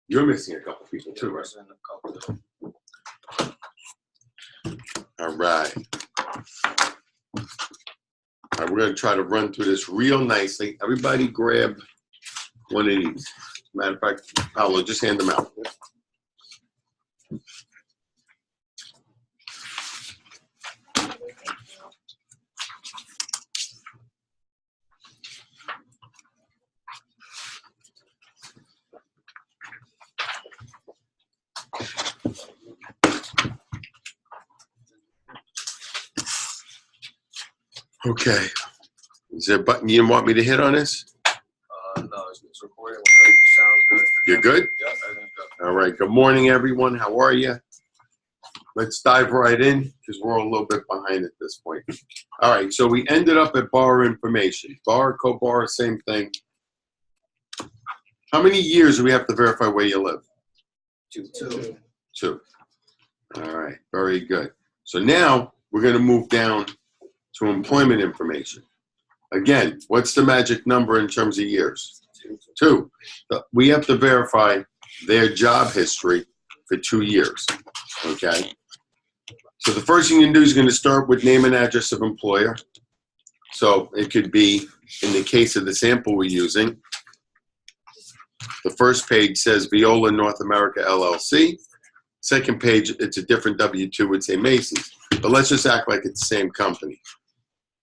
You're missing a couple people too, right? All right. All right, we're going to try to run through this real nicely. Everybody grab one of these. Matter of fact, Paolo, just hand them out. Okay. Is there a button you want me to hit on this? No, it's recording. It sounds good. You're good? Yeah, everything's good. All right. Good morning, everyone. How are you? Let's dive right in because we're a little bit behind at this point. All right. So we ended up at borrower information. Borrower, co-borrower, same thing. How many years do we have to verify where you live? Two. All right. Very good. So now we're going to move down to employment information. Again, what's the magic number in terms of years? 2. We have to verify their job history for 2 years, okay? So the first thing you can do is going to start with name and address of employer. So it could be, in the case of the sample we're using, the first page says Viola North America LLC. Second page, it's a different W-2, would say Macy's. But let's just act like it's the same company.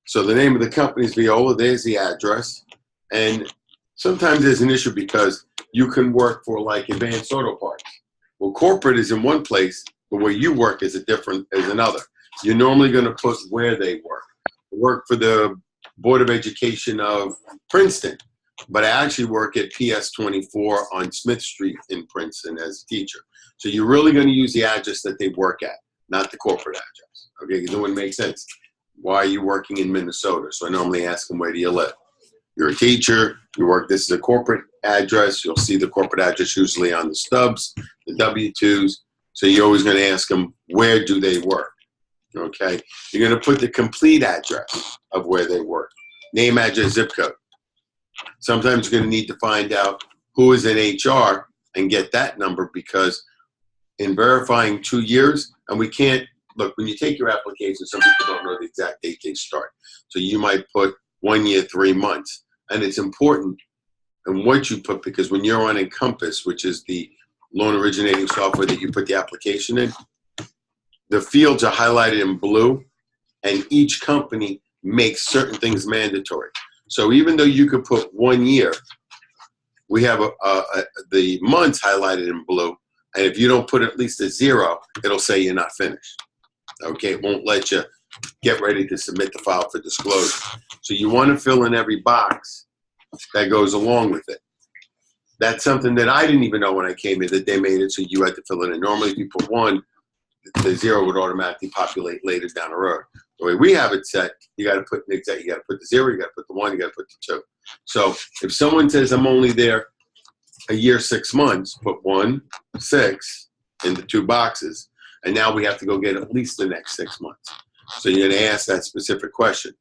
So the name of the company is Viola, there's the address. And sometimes there's an issue because you can work for like Advanced Auto Parts. Well, corporate is in one place, but where you work is another. You're normally going to put where they work. I work for the Board of Education of Princeton, but I actually work at PS24 on Smith Street in Princeton as a teacher. So you're really going to use the address that they work at, not the corporate address. Okay, because it wouldn't make sense. Why are you working in Minnesota? So I normally ask them, where do you live? You're a teacher, you work, this is a corporate address. You'll see the corporate address usually on the stubs, the W-2s. So you're always going to ask them, where do they work? Okay, you're going to put the complete address of where they work. Name, address, zip code. Sometimes you're going to need to find out who is in HR and get that number because in verifying 2 years, and we can't, look, when you take your application, some people don't know the exact date they start. So you might put 1 year, 3 months. And it's important in what you put because when you're on Encompass, which is the loan originating software that you put the application in, the fields are highlighted in blue and each company makes certain things mandatory. So even though you could put 1 year, we have the months highlighted in blue. And if you don't put at least a 0, it'll say you're not finished. Okay, it won't let you get ready to submit the file for disclosure. So you want to fill in every box that goes along with it. That's something that I didn't even know when I came here that they made it so you had to fill it in. Normally if you put 1, the 0 would automatically populate later down the road. The way we have it set, you got to put the 0, you got to put the 1, you got to put the 2. So if someone says I'm only there a year, 6 months, put 1, 6 in the 2 boxes. And now we have to go get at least the next 6 months. So you're going to ask that specific question.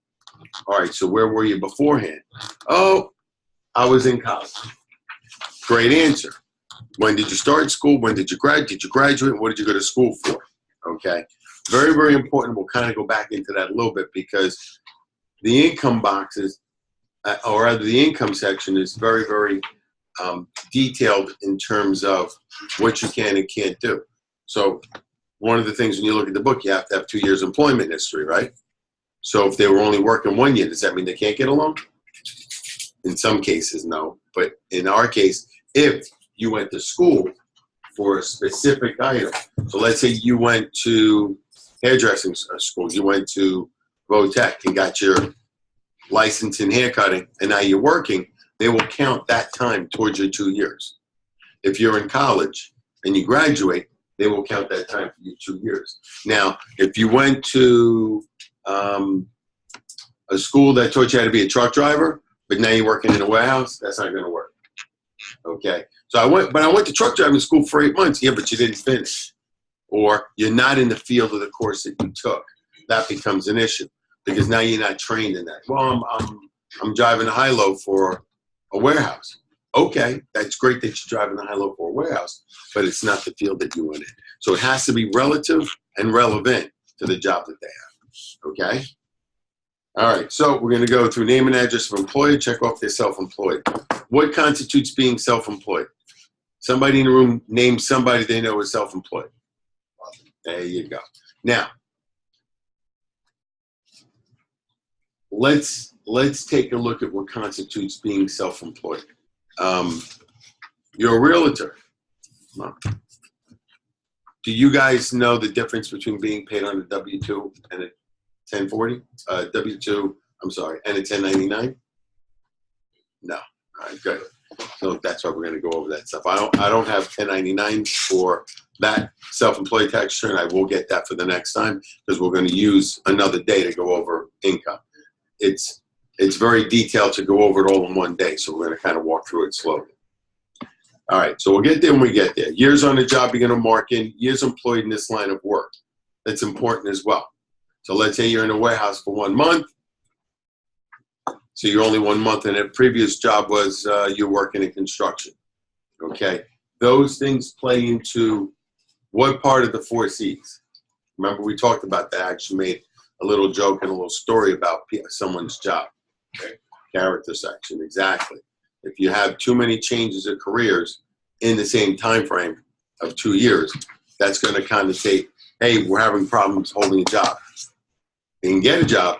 All right, so where were you beforehand? Oh, I was in college. Great answer. When did you start school? When did you graduate? Did you graduate? What did you go to school for? Okay. Very, very important. We'll kind of go back into that a little bit because the income boxes, or rather the income section is very, very detailed in terms of what you can and can't do. So one of the things when you look at the book, you have to have 2 years employment history, right? So if they were only working 1 year, does that mean they can't get a loan? In some cases, no. But in our case, if you went to school for a specific item, so let's say you went to hairdressing school, you went to Votech and got your license in haircutting, and now you're working, they will count that time towards your 2 years. If you're in college and you graduate, they will count that time for your 2 years. Now, if you went to a school that taught you how to be a truck driver, but now you're working in a warehouse, that's not going to work. Okay. So I went to truck driving school for 8 months. Yeah, but you didn't finish. Or you're not in the field of the course that you took. That becomes an issue because now you're not trained in that. Well, I'm driving a high-low for a warehouse. Okay, that's great that you're driving a high-low for a warehouse, but it's not the field that you went in. So it has to be relative and relevant to the job that they have. Okay? All right, so we're going to go through name and address of employer, check off they're self-employed. What constitutes being self-employed? Somebody in the room name somebody they know is self-employed. There you go. Now, let's take a look at what constitutes being self-employed. You're a realtor. Do you guys know the difference between being paid on a W-2 and a 1040? W-2, I'm sorry, and a 1099? No. All right, good. So that's why we're going to go over that stuff. I don't have 1099 for that self-employed tax return. I will get that for the next time because we're going to use another day to go over income. It's very detailed to go over it all in one day, so we're going to kind of walk through it slowly. All right, so we'll get there when we get there. Years on the job, you're going to mark in years employed in this line of work. That's important as well. So let's say you're in a warehouse for 1 month. So you're only 1 month, and a previous job was you're working in construction. Okay, those things play into what part of the 4 C's. Remember we talked about that. I actually made a little joke and a little story about someone's job. Okay, character section, exactly. If you have too many changes of careers in the same time frame of 2 years, that's going to connotate, hey, we're having problems holding a job. He can get a job,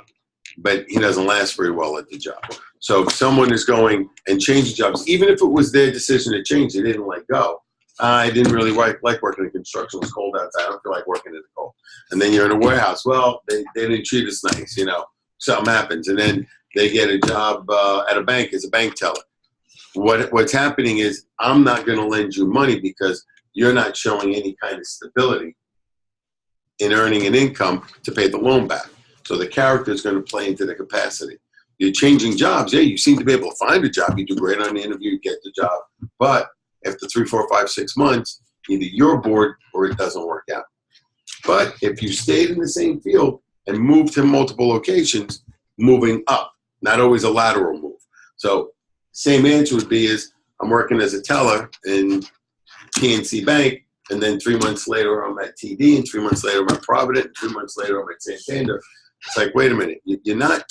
but he doesn't last very well at the job. So if someone is going and changing jobs, even if it was their decision to change, they didn't let go. I didn't really like working in construction. It was cold outside. I don't feel like working in the cold. And then you're in a warehouse. Well, they didn't treat us nice, you know. Something happens. And then they get a job at a bank as a bank teller. What's happening is I'm not going to lend you money because you're not showing any kind of stability in earning an income to pay the loan back. So the character is going to play into the capacity. You're changing jobs. Yeah, you seem to be able to find a job. You do great on the interview, you get the job. But after 3, 4, 5, 6 months, either you're bored or it doesn't work out. But if you stayed in the same field and moved to multiple locations, moving up, not always a lateral move. So same answer would be is I'm working as a teller in PNC Bank, and then 3 months later I'm at TD, and 3 months later I'm at Provident, and 3 months later I'm at Santander. It's like, wait a minute, you're not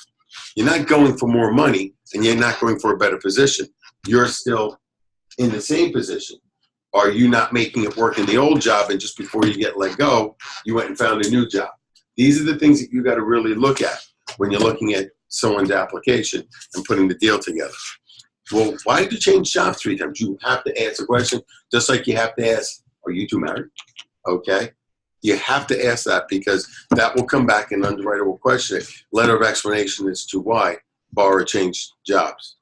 going for more money, and you're not going for a better position. You're still in the same position. Are you not making it work in the old job, and just before you get let go, you went and found a new job? These are the things that you got to really look at when you're looking at someone's application and putting the deal together. Well, why did you change jobs 3 times? You have to ask a question, just like you have to ask, are you 2 married? Okay. You have to ask that because that will come back and underwriter will question it. Letter of explanation as to why borrower changed jobs.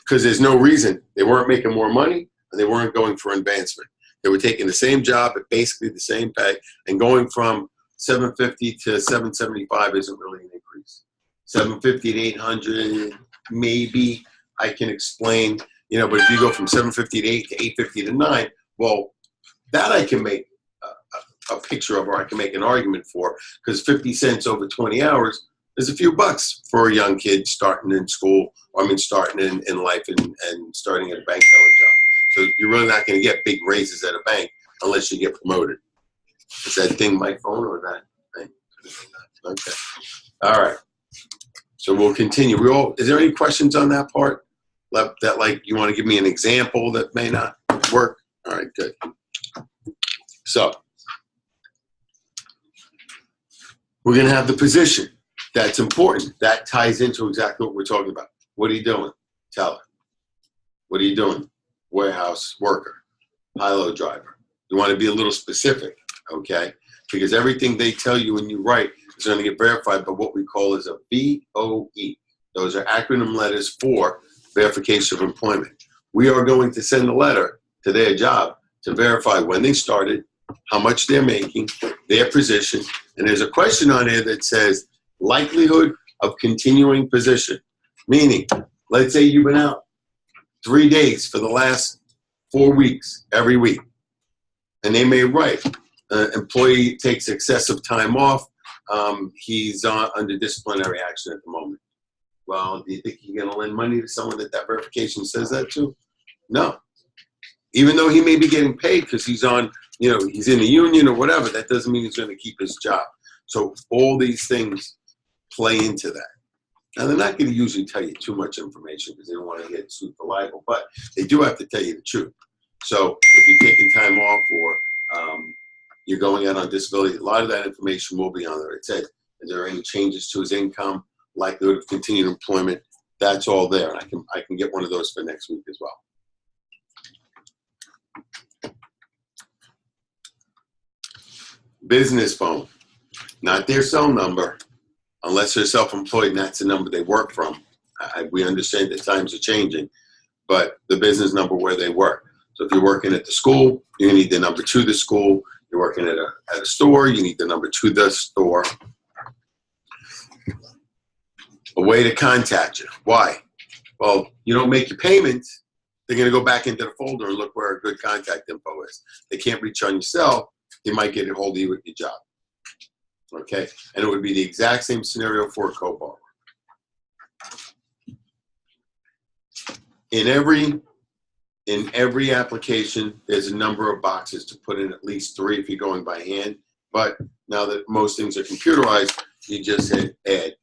Because there's no reason. They weren't making more money and they weren't going for advancement. They were taking the same job at basically the same pay, and going from 750 to 775 isn't really an increase. 750 to 800, maybe I can explain, you know, but if you go from 750 to 8 to 850 to 9, well, that I can make a picture of, or I can make an argument for, because 50 cents over 20 hours is a few bucks for a young kid starting in school, starting in life and starting at a bank teller job. So you're really not going to get big raises at a bank unless you get promoted. Is that thing my phone or that thing? Okay. All right. So we'll continue. Is there any questions on that part? That, like, you want to give me an example that may not work? All right, good. So we're going to have the position. That's important. That ties into exactly what we're talking about. What are you doing? Teller. What are you doing? Warehouse worker. High-low driver. You want to be a little specific, okay? Because everything they tell you when you write is going to get verified by what we call as a VOE. Those are acronym letters for verification of employment. We are going to send a letter to their job to verify when they started, how much they're making, their position, and there's a question on there that says likelihood of continuing position. Meaning, let's say you've been out 3 days for the last 4 weeks, every week. And they may write, employee takes excessive time off. He's under disciplinary action at the moment. Well, do you think you're going to lend money to someone that verification says that to? No. Even though he may be getting paid because he's on, he's in the union or whatever, that doesn't mean he's going to keep his job. So all these things play into that. Now, they're not going to usually tell you too much information because they don't want to get sued for libel, but they do have to tell you the truth. So if you're taking time off or you're going out on disability, a lot of that information will be on there. It says, is there any changes to his income, likelihood of continued employment? That's all there. And I can get one of those for next week as well. Business phone, not their cell number, unless they're self-employed and that's the number they work from. We understand that times are changing, but the business number where they work. So if you're working at the school, you need the number to the school. You're working at a store, you need the number to the store. A way to contact you. Why? Well, you don't make your payments, they're going to go back into the folder and look where a good contact info is. They can't reach on your cell, they might get a hold of you at your job. Okay? And it would be the exact same scenario for a co-borrower. In every application, there's a number of boxes to put in, at least 3 if you're going by hand. But now that most things are computerized, you just hit add,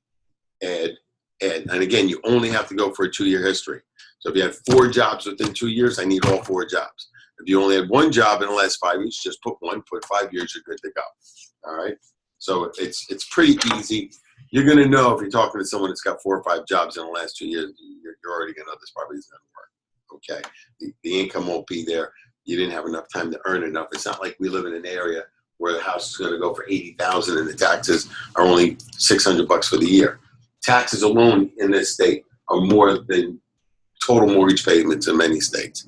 add, add. And again, you only have to go for a 2-year history. So if you had 4 jobs within 2 years, I need all 4 jobs. If you only had 1 job in the last 5 years, just put 1, put 5 years, you're good to go. All right? So it's pretty easy. You're going to know if you're talking to someone that's got 4 or 5 jobs in the last 2 years, you're already going to know this probably isn't going to work. Okay, the income won't be there. You didn't have enough time to earn enough. It's not like we live in an area where the house is going to go for $80,000 and the taxes are only $600 for the year. Taxes alone in this state are more than total mortgage payments in many states.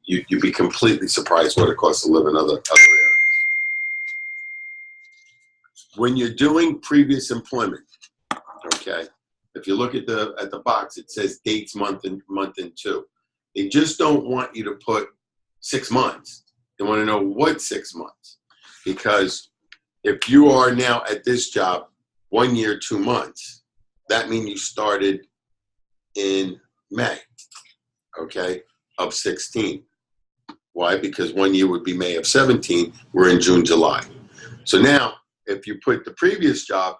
You'd be completely surprised what it costs to live in other areas. When you're doing previous employment, okay. If you look at the box, it says dates, month and 2. They just don't want you to put 6 months. They want to know what 6 months. Because if you are now at this job 1 year, 2 months, that means you started in May, okay, of 16. Why? Because 1 year would be May of 17. We're in June, July. So now, if you put the previous job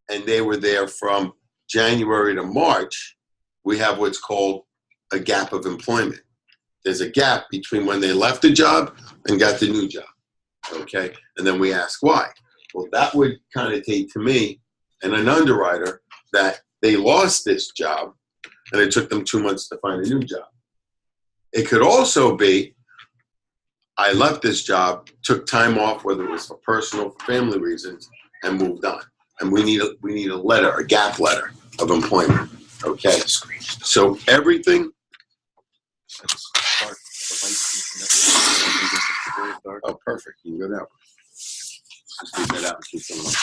and they were there from January to March, we have what's called a gap of employment. There's a gap between when they left the job and got the new job, okay? And then we ask why. Well, that would connotate to me and an underwriter that they lost this job and it took them 2 months to find a new job. It could also be, I left this job, took time off, whether it was for personal, family reasons, and moved on. And we need a letter, a gap letter of employment. Okay. So everything. Oh, perfect. You can go that way. Just leave that out and keep them up.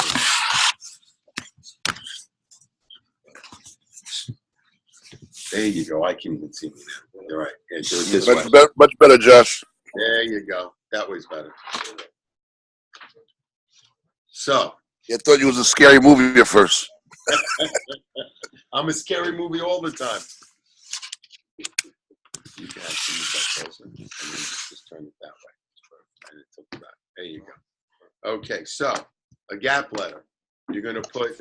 There you go. I can even see me now. You're right. Yeah, do it this way. Much better, Josh. There you go. That way's better. So. I thought you was a scary movie at first. I'm a scary movie all the time. You can actually move that closer and then just turn it that way. And it took it back. There you go. Okay, so a gap letter. You're going to put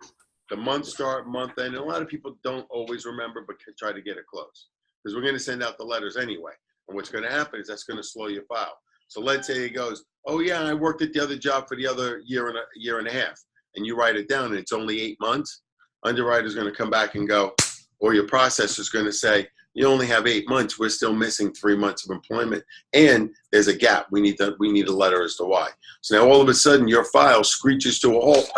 the month start, month end. And a lot of people don't always remember, but try to get it close. Because we're going to send out the letters anyway. And what's going to happen is that's going to slow your file. So let's say it goes, oh yeah, I worked at the other job for the other year and a half. And you write it down and it's only 8 months, underwriter's going to come back and go, or your processor's going to say, you only have 8 months. We're still missing 3 months of employment. And there's a gap. We need a letter as to why. So now all of a sudden your file screeches to a halt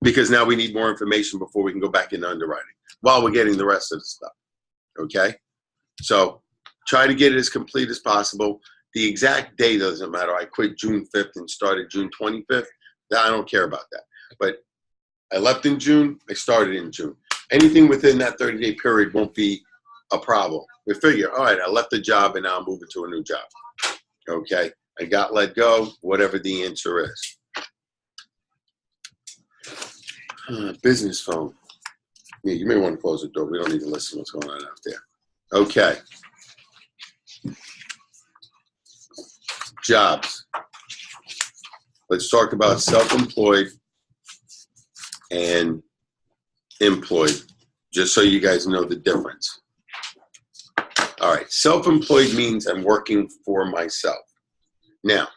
because now we need more information before we can go back into underwriting while we're getting the rest of the stuff. Okay. So try to get it as complete as possible. The exact day doesn't matter. I quit June 5th and started June 25th. I don't care about that. But I left in June. I started in June. anything within that 30-day period won't be a problem. We figure, all right, I left the job and now I'm moving to a new job. Okay, I got let go, whatever the answer is. Business phone. Yeah, you may want to close the door. We don't need to listen to what's going on out there. Okay. Jobs. Let's talk about self-employed and employed, just so you guys know the difference. All right, self-employed means I'm working for myself. Now,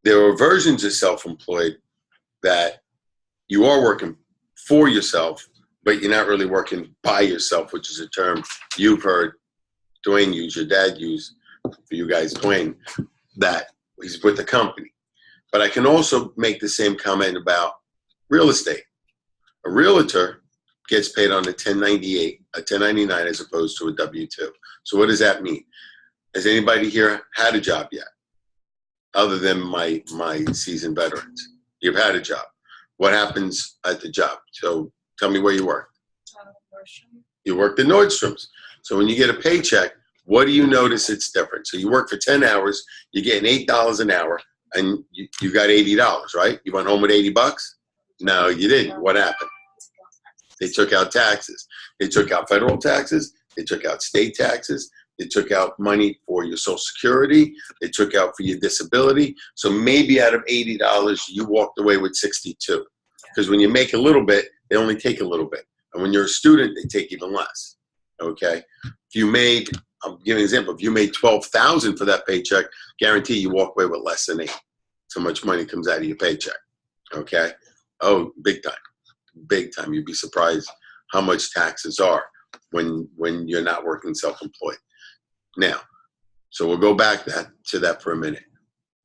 there are versions of self-employed that you are working for yourself, but you're not really working by yourself, which is a term you've heard Dwayne use, your dad use, for you guys, Dwayne, that he's with the company. But I can also make the same comment about real estate. A realtor gets paid on a 1098, a 1099 as opposed to a W-2. So what does that mean? Has anybody here had a job yet? Other than my seasoned veterans. You've had a job. What happens at the job? So tell me where you worked. You worked at Nordstrom's. So when you get a paycheck, what do you notice it's different? So you work for 10 hours, you're getting $8 an hour, and you got $80, right? You went home with 80 bucks? No, you didn't. What happened? They took out taxes. They took out federal taxes. They took out state taxes. They took out money for your Social Security. They took out for your disability. So maybe out of $80, you walked away with 62. Because when you make a little bit, they only take a little bit. And when you're a student, they take even less. Okay? If you made, I'll give you an example. If you made $12,000 for that paycheck, guarantee you walk away with less than $8. So much money comes out of your paycheck. Okay? Oh, big time. Big time. You'd be surprised how much taxes are when you're not working self-employed. Now, so we'll go back to that for a minute.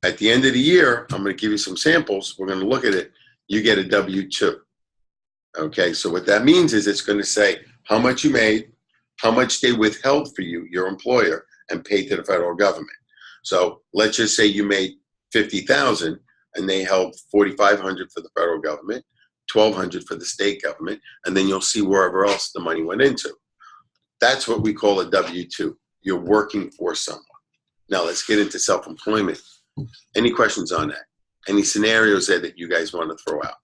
At the end of the year, I'm going to give you some samples. We're going to look at it. You get a W-2. Okay, so what that means is it's going to say how much you made, how much they withheld for you, your employer, and paid to the federal government. So let's just say you made $50,000 and they held $4,500 for the federal government, $1,200 for the state government, and then you'll see wherever else the money went into. That's what we call a W-2. You're working for someone. Now let's get into self-employment. Any questions on that? Any scenarios there that you guys want to throw out?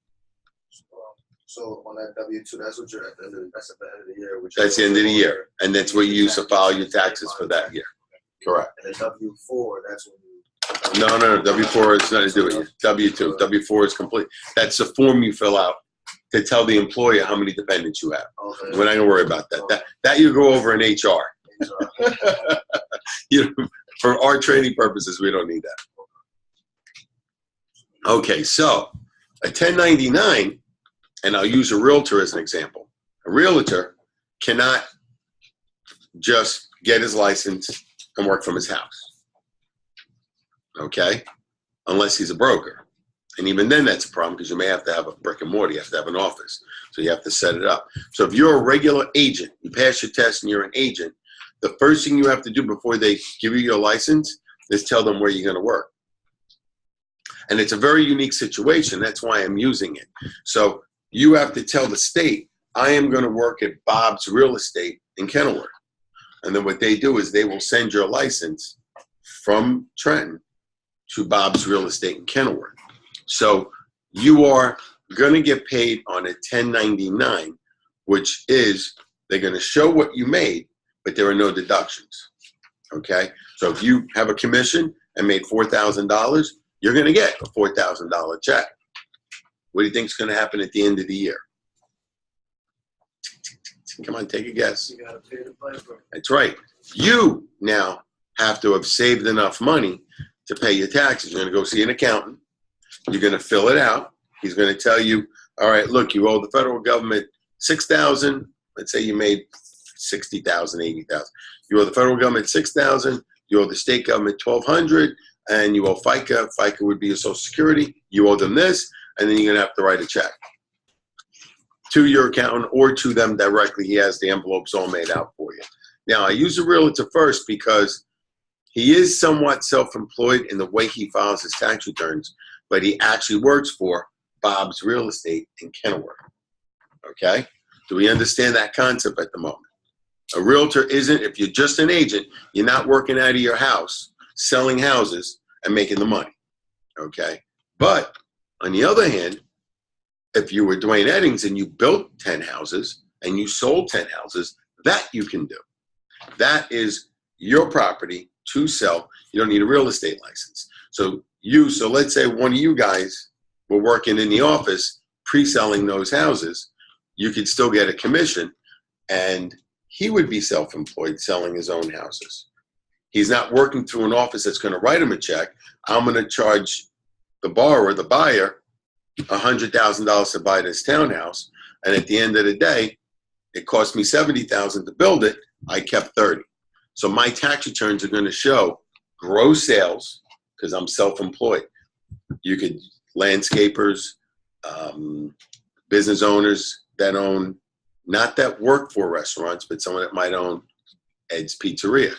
So on that W-2, that's what you're at the end of the year. That's the end of the year, and that's what you use to file your taxes for that year. Correct. And the W-4, that's when you. No. W-4 is nothing to do with it. W-2. W-4 is complete. That's the form you fill out to tell the employer how many dependents you have. Okay. We're not gonna worry about that. That you go over in HR. For our training purposes, we don't need that. Okay, so a 1099, and I'll use a realtor as an example. A realtor cannot just get his license and work from his house, okay? Unless he's a broker. And even then, that's a problem because you may have to have a brick and mortar. You have to have an office. So you have to set it up. So if you're a regular agent, you pass your test and you're an agent, the first thing you have to do before they give you your license is tell them where you're going to work. And it's a very unique situation. That's why I'm using it. So you have to tell the state, I am going to work at Bob's Real Estate in Kenilworth. And then what they do is they will send your license from Trenton to Bob's Real Estate in Kenilworth. So you are going to get paid on a 1099, which is they're going to show what you made, but there are no deductions. Okay? So if you have a commission and made $4,000, you're going to get a $4,000 check. What do you think is going to happen at the end of the year? Come on, take a guess. You gotta pay the piper. That's right. You now have to have saved enough money to pay your taxes. You're going to go see an accountant. You're going to fill it out. He's going to tell you, all right, look, you owe the federal government $6,000. Let's say you made $60,000, $80,000. You owe the federal government $6,000. You owe the state government $1,200, and you owe FICA. FICA would be your Social Security. You owe them this, and then you're going to have to write a check to your accountant or to them directly. He has the envelopes all made out for you. Now, I use a realtor first because he is somewhat self-employed in the way he files his tax returns, but he actually works for Bob's Real Estate in Kenilworth. Okay? Do we understand that concept at the moment? A realtor isn't, if you're just an agent, you're not working out of your house, selling houses and making the money, okay? But on the other hand, if you were Dwayne Eddings and you built 10 houses and you sold 10 houses, that you can do. That is your property to sell. You don't need a real estate license. So let's say one of you guys were working in the office pre-selling those houses, you could still get a commission, and he would be self-employed selling his own houses. He's not working through an office that's going to write him a check. I'm going to charge the borrower, the buyer, $100,000 to buy this townhouse, and at the end of the day, it cost me $70,000 to build it. I kept 30. So my tax returns are going to show gross sales because I'm self-employed. You could landscapers, business owners that own, not that work for restaurants, but someone that might own Ed's Pizzeria.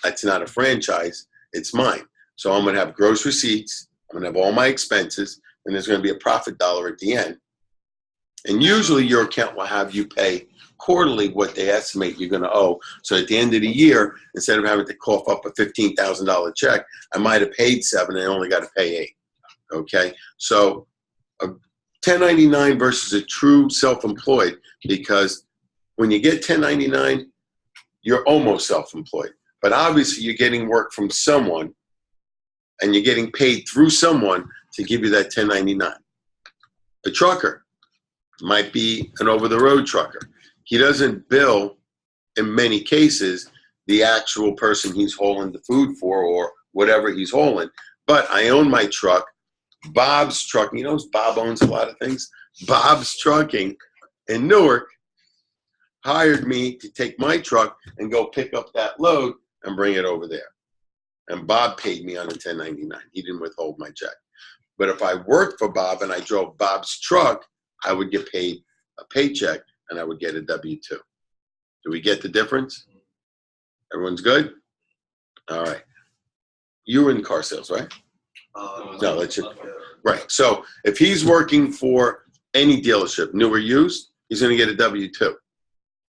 That's not a franchise, it's mine. So I'm gonna have gross receipts, I'm gonna have all my expenses, and there's gonna be a profit dollar at the end. And usually your account will have you pay quarterly what they estimate you're gonna owe. So at the end of the year, instead of having to cough up a $15,000 check, I might have paid $7 and I only got to pay $8, okay? So a 1099 versus a true self-employed, because when you get 1099, you're almost self-employed. But obviously you're getting work from someone and you're getting paid through someone to give you that 1099. A trucker might be an over-the-road trucker. He doesn't bill, in many cases, the actual person he's hauling the food for or whatever he's hauling. But I own my truck. Bob's Trucking, you know, Bob owns a lot of things. Bob's Trucking in Newark hired me to take my truck and go pick up that load and bring it over there. And Bob paid me on a 1099. He didn't withhold my check. But if I worked for Bob and I drove Bob's truck, I would get paid a paycheck and I would get a W-2. Do we get the difference? Everyone's good? All right. You were in car sales, right? No, that's it. Right. So if he's working for any dealership, new or used, he's going to get a W-2.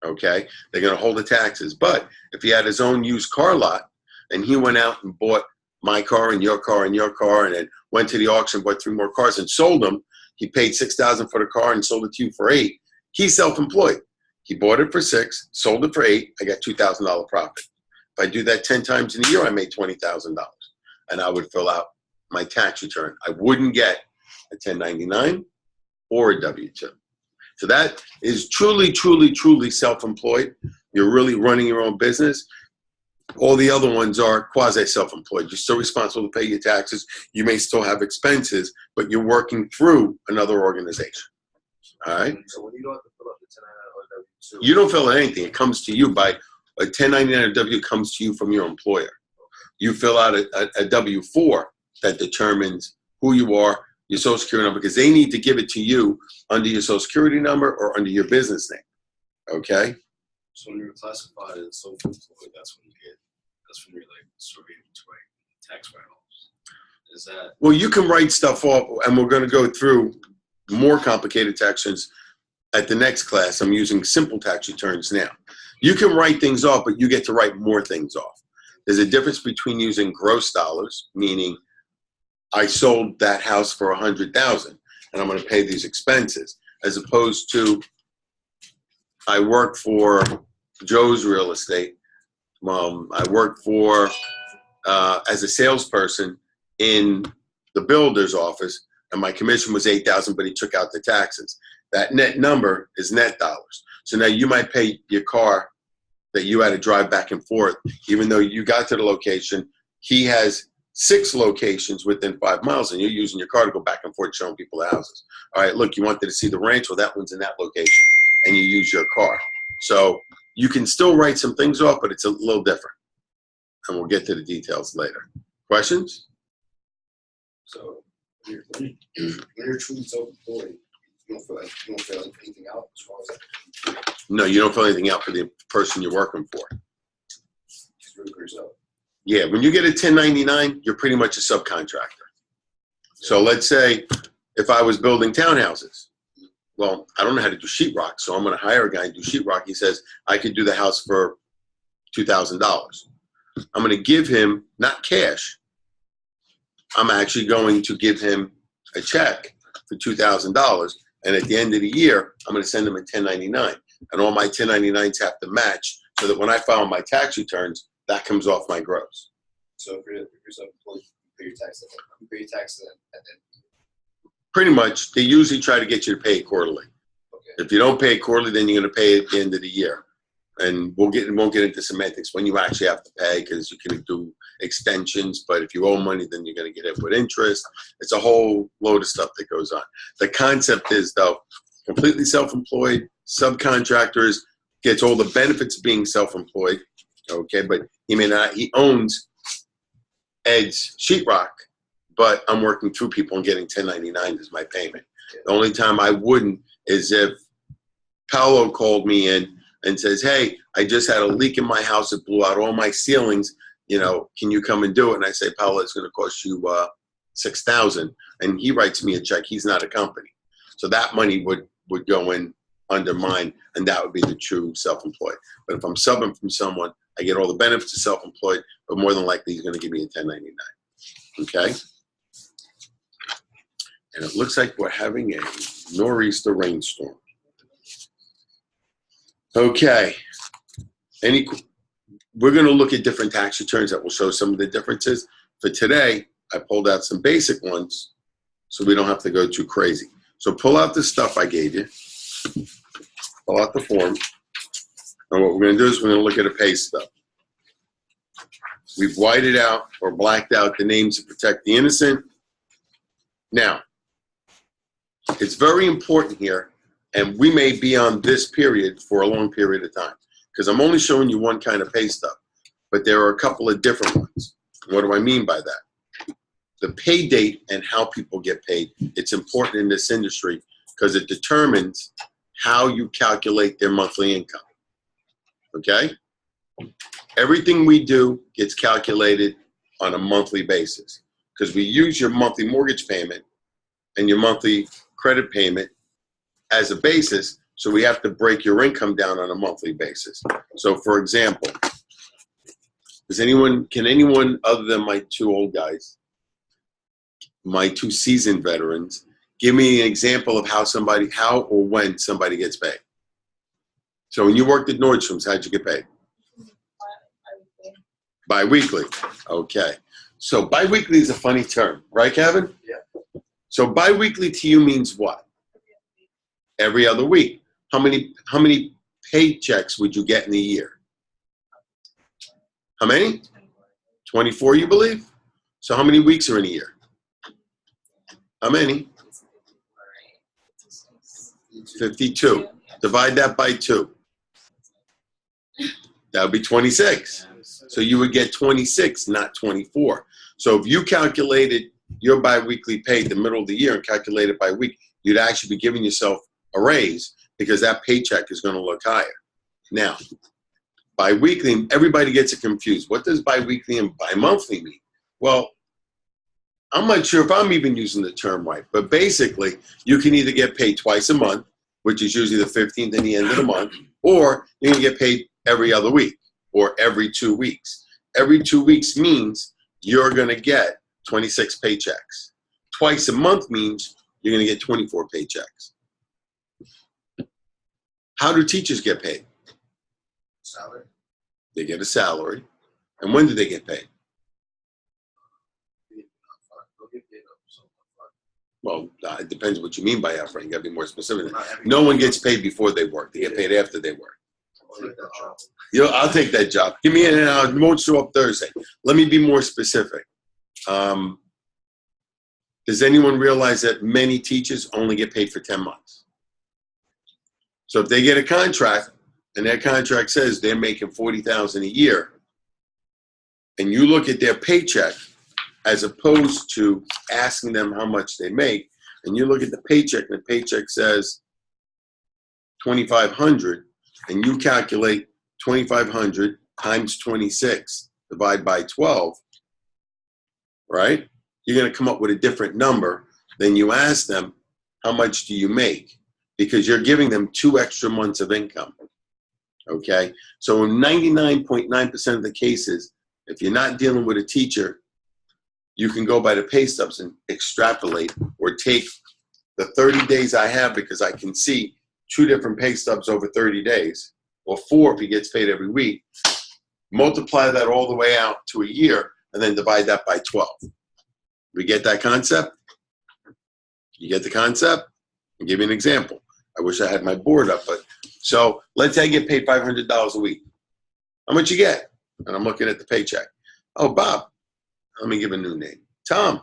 Okay? They're going to hold the taxes. But if he had his own used car lot and he went out and bought my car and your car and your car and then went to the auction, bought 3 more cars and sold them, he paid $6,000 for the car and sold it to you for $8,000. He's self-employed. He bought it for $6,000, sold it for $8,000. I got $2,000 profit. If I do that 10 times in a year, I made $20,000, and I would fill out my tax return. I wouldn't get a 1099 or a W-2. So that is truly, truly, truly self-employed. You're really running your own business. All the other ones are quasi-self-employed. You're still responsible to pay your taxes. You may still have expenses, but you're working through another organization. All right? So when you don't have to fill out the 1099 or W-2, You don't fill out anything. It comes to you by a 1099 or W comes to you from your employer. You fill out a W-4 that determines who you are, your social security number, because they need to give it to you under your social security number or under your business name. Okay? So when you're classified as self-employed, that's when you're like sort of able to write tax write-offs. Is that? Well, you can write stuff off, and we're going to go through more complicated tax returns at the next class. I'm using simple tax returns now. You can write things off, but you get to write more things off. There's a difference between using gross dollars, meaning I sold that house for $100,000 and I'm going to pay these expenses, as opposed to I work for Joe's Real Estate. I work for as a salesperson in the builder's office, and my commission was $8,000, but he took out the taxes. That net number is net dollars. So now you might pay your car that you had to drive back and forth, even though you got to the location. He has 6 locations within 5 miles, and you're using your car to go back and forth showing people the houses. All right, look, you wanted to see the ranch, well, that one's in that location, and you use your car. So you can still write some things off, but it's a little different. And we'll get to the details later. Questions? so when you're truly self-employed, you don't feel like anything out as far as that. No, you don't fill anything out for the person you're working for. Just really for yourself. Yeah, when you get a 1099, you're pretty much a subcontractor. So let's say if I was building townhouses well, I don't know how to do sheetrock, so I'm going to hire a guy and do sheetrock. He says, I could do the house for $2,000. I'm going to give him, not cash, I'm actually going to give him a check for $2,000. And at the end of the year, I'm going to send him a 1099. And all my 1099s have to match so that when I file my tax returns, that comes off my gross. So if you're self-employed, you pay your taxes at the Pretty much, they usually try to get you to pay it quarterly. Okay. If you don't pay it quarterly, then you're going to pay it at the end of the year. And won't get into semantics when you actually have to pay, because you can do extensions. But if you owe money, then you're going to get hit with interest. It's a whole load of stuff that goes on. The concept is, though, completely self-employed, subcontractors, gets all the benefits of being self-employed, okay? But he may not, he owns Ed's sheetrock, but I'm working through people and getting 1099 as my payment. The only time I wouldn't is if Paolo called me in and says, hey, I just had a leak in my house. It blew out all my ceilings. You know, can you come and do it? And I say, Paolo, it's going to cost you $6,000. And he writes me a check. He's not a company. So that money would go in under mine, and that would be the true self-employed. But if I'm subbing from someone, I get all the benefits of self-employed, but more than likely he's going to give me a 1099. Okay? And it looks like we're having a nor'easter rainstorm. Okay. We're going to look at different tax returns that will show some of the differences. For today, I pulled out some basic ones so we don't have to go too crazy. So pull out the stuff I gave you. Pull out the form. And what we're going to do is we're going to look at a pay stub. We've whited out or blacked out the names to protect the innocent. Now, it's very important here, and we may be on this period for a long period of time, because I'm only showing you one kind of pay stub, but there are a couple of different ones. What do I mean by that? The pay date and how people get paid. It's important in this industry because it determines how you calculate their monthly income. Okay? Everything we do gets calculated on a monthly basis because we use your monthly mortgage payment and your monthly credit payment as a basis, so we have to break your income down on a monthly basis. So for example, can anyone other than my two old guys, my two seasoned veterans, give me an example of how or when somebody gets paid? So when you worked at Nordstrom's, how'd you get paid? Bi-weekly. Okay. So bi-weekly is a funny term, right, Kevin? Yeah. So bi-weekly to you means what? Every other week. How many paychecks would you get in a year? How many? 24, you believe? So how many weeks are in a year? How many? 52. Divide that by 2. That would be 26. So you would get 26, not 24. So if you calculated your bi-weekly pay the middle of the year and calculate it by week, you'd actually be giving yourself a raise because that paycheck is going to look higher. Now, bi-weekly, everybody gets it confused. What does bi-weekly and bi-monthly mean? Well, I'm not sure if I'm even using the term right, but basically, you can either get paid twice a month, which is usually the 15th and the end of the month, or you can get paid every other week or every 2 weeks. Every 2 weeks means you're going to get 26 paychecks. Twice a month means you're going to get 24 paychecks. How do teachers get paid? salary. They get a salary. And when do they get paid? They'll get paid up so upfront. Well, it depends what you mean by upfront. You got to be more specific. No one gets paid before they work. They get paid after they work. I'll take that job. Give me an hour. It won't show up Thursday. Let me be more specific. Does anyone realize that many teachers only get paid for 10 months? So if they get a contract and that contract says they're making $40,000 a year, and you look at their paycheck as opposed to asking them how much they make, and you look at the paycheck and the paycheck says $2,500, and you calculate 2,500 times 26 divided by 12, right? You're going to come up with a different number than you ask them, how much do you make? because you're giving them 2 extra months of income. Okay? So in 99.9% of the cases, if you're not dealing with a teacher, you can go by the pay stubs and extrapolate or take the 30 days I have, because I can see 2 different pay stubs over 30 days, or 4 if he gets paid every week, multiply that all the way out to a year, and then divide that by 12. We get that concept? You get the concept? I'll give you an example. I wish I had my board up, but so let's say I get paid $500 a week. How much you get? And I'm looking at the paycheck. Oh, Bob. Let me give a new name. Tom,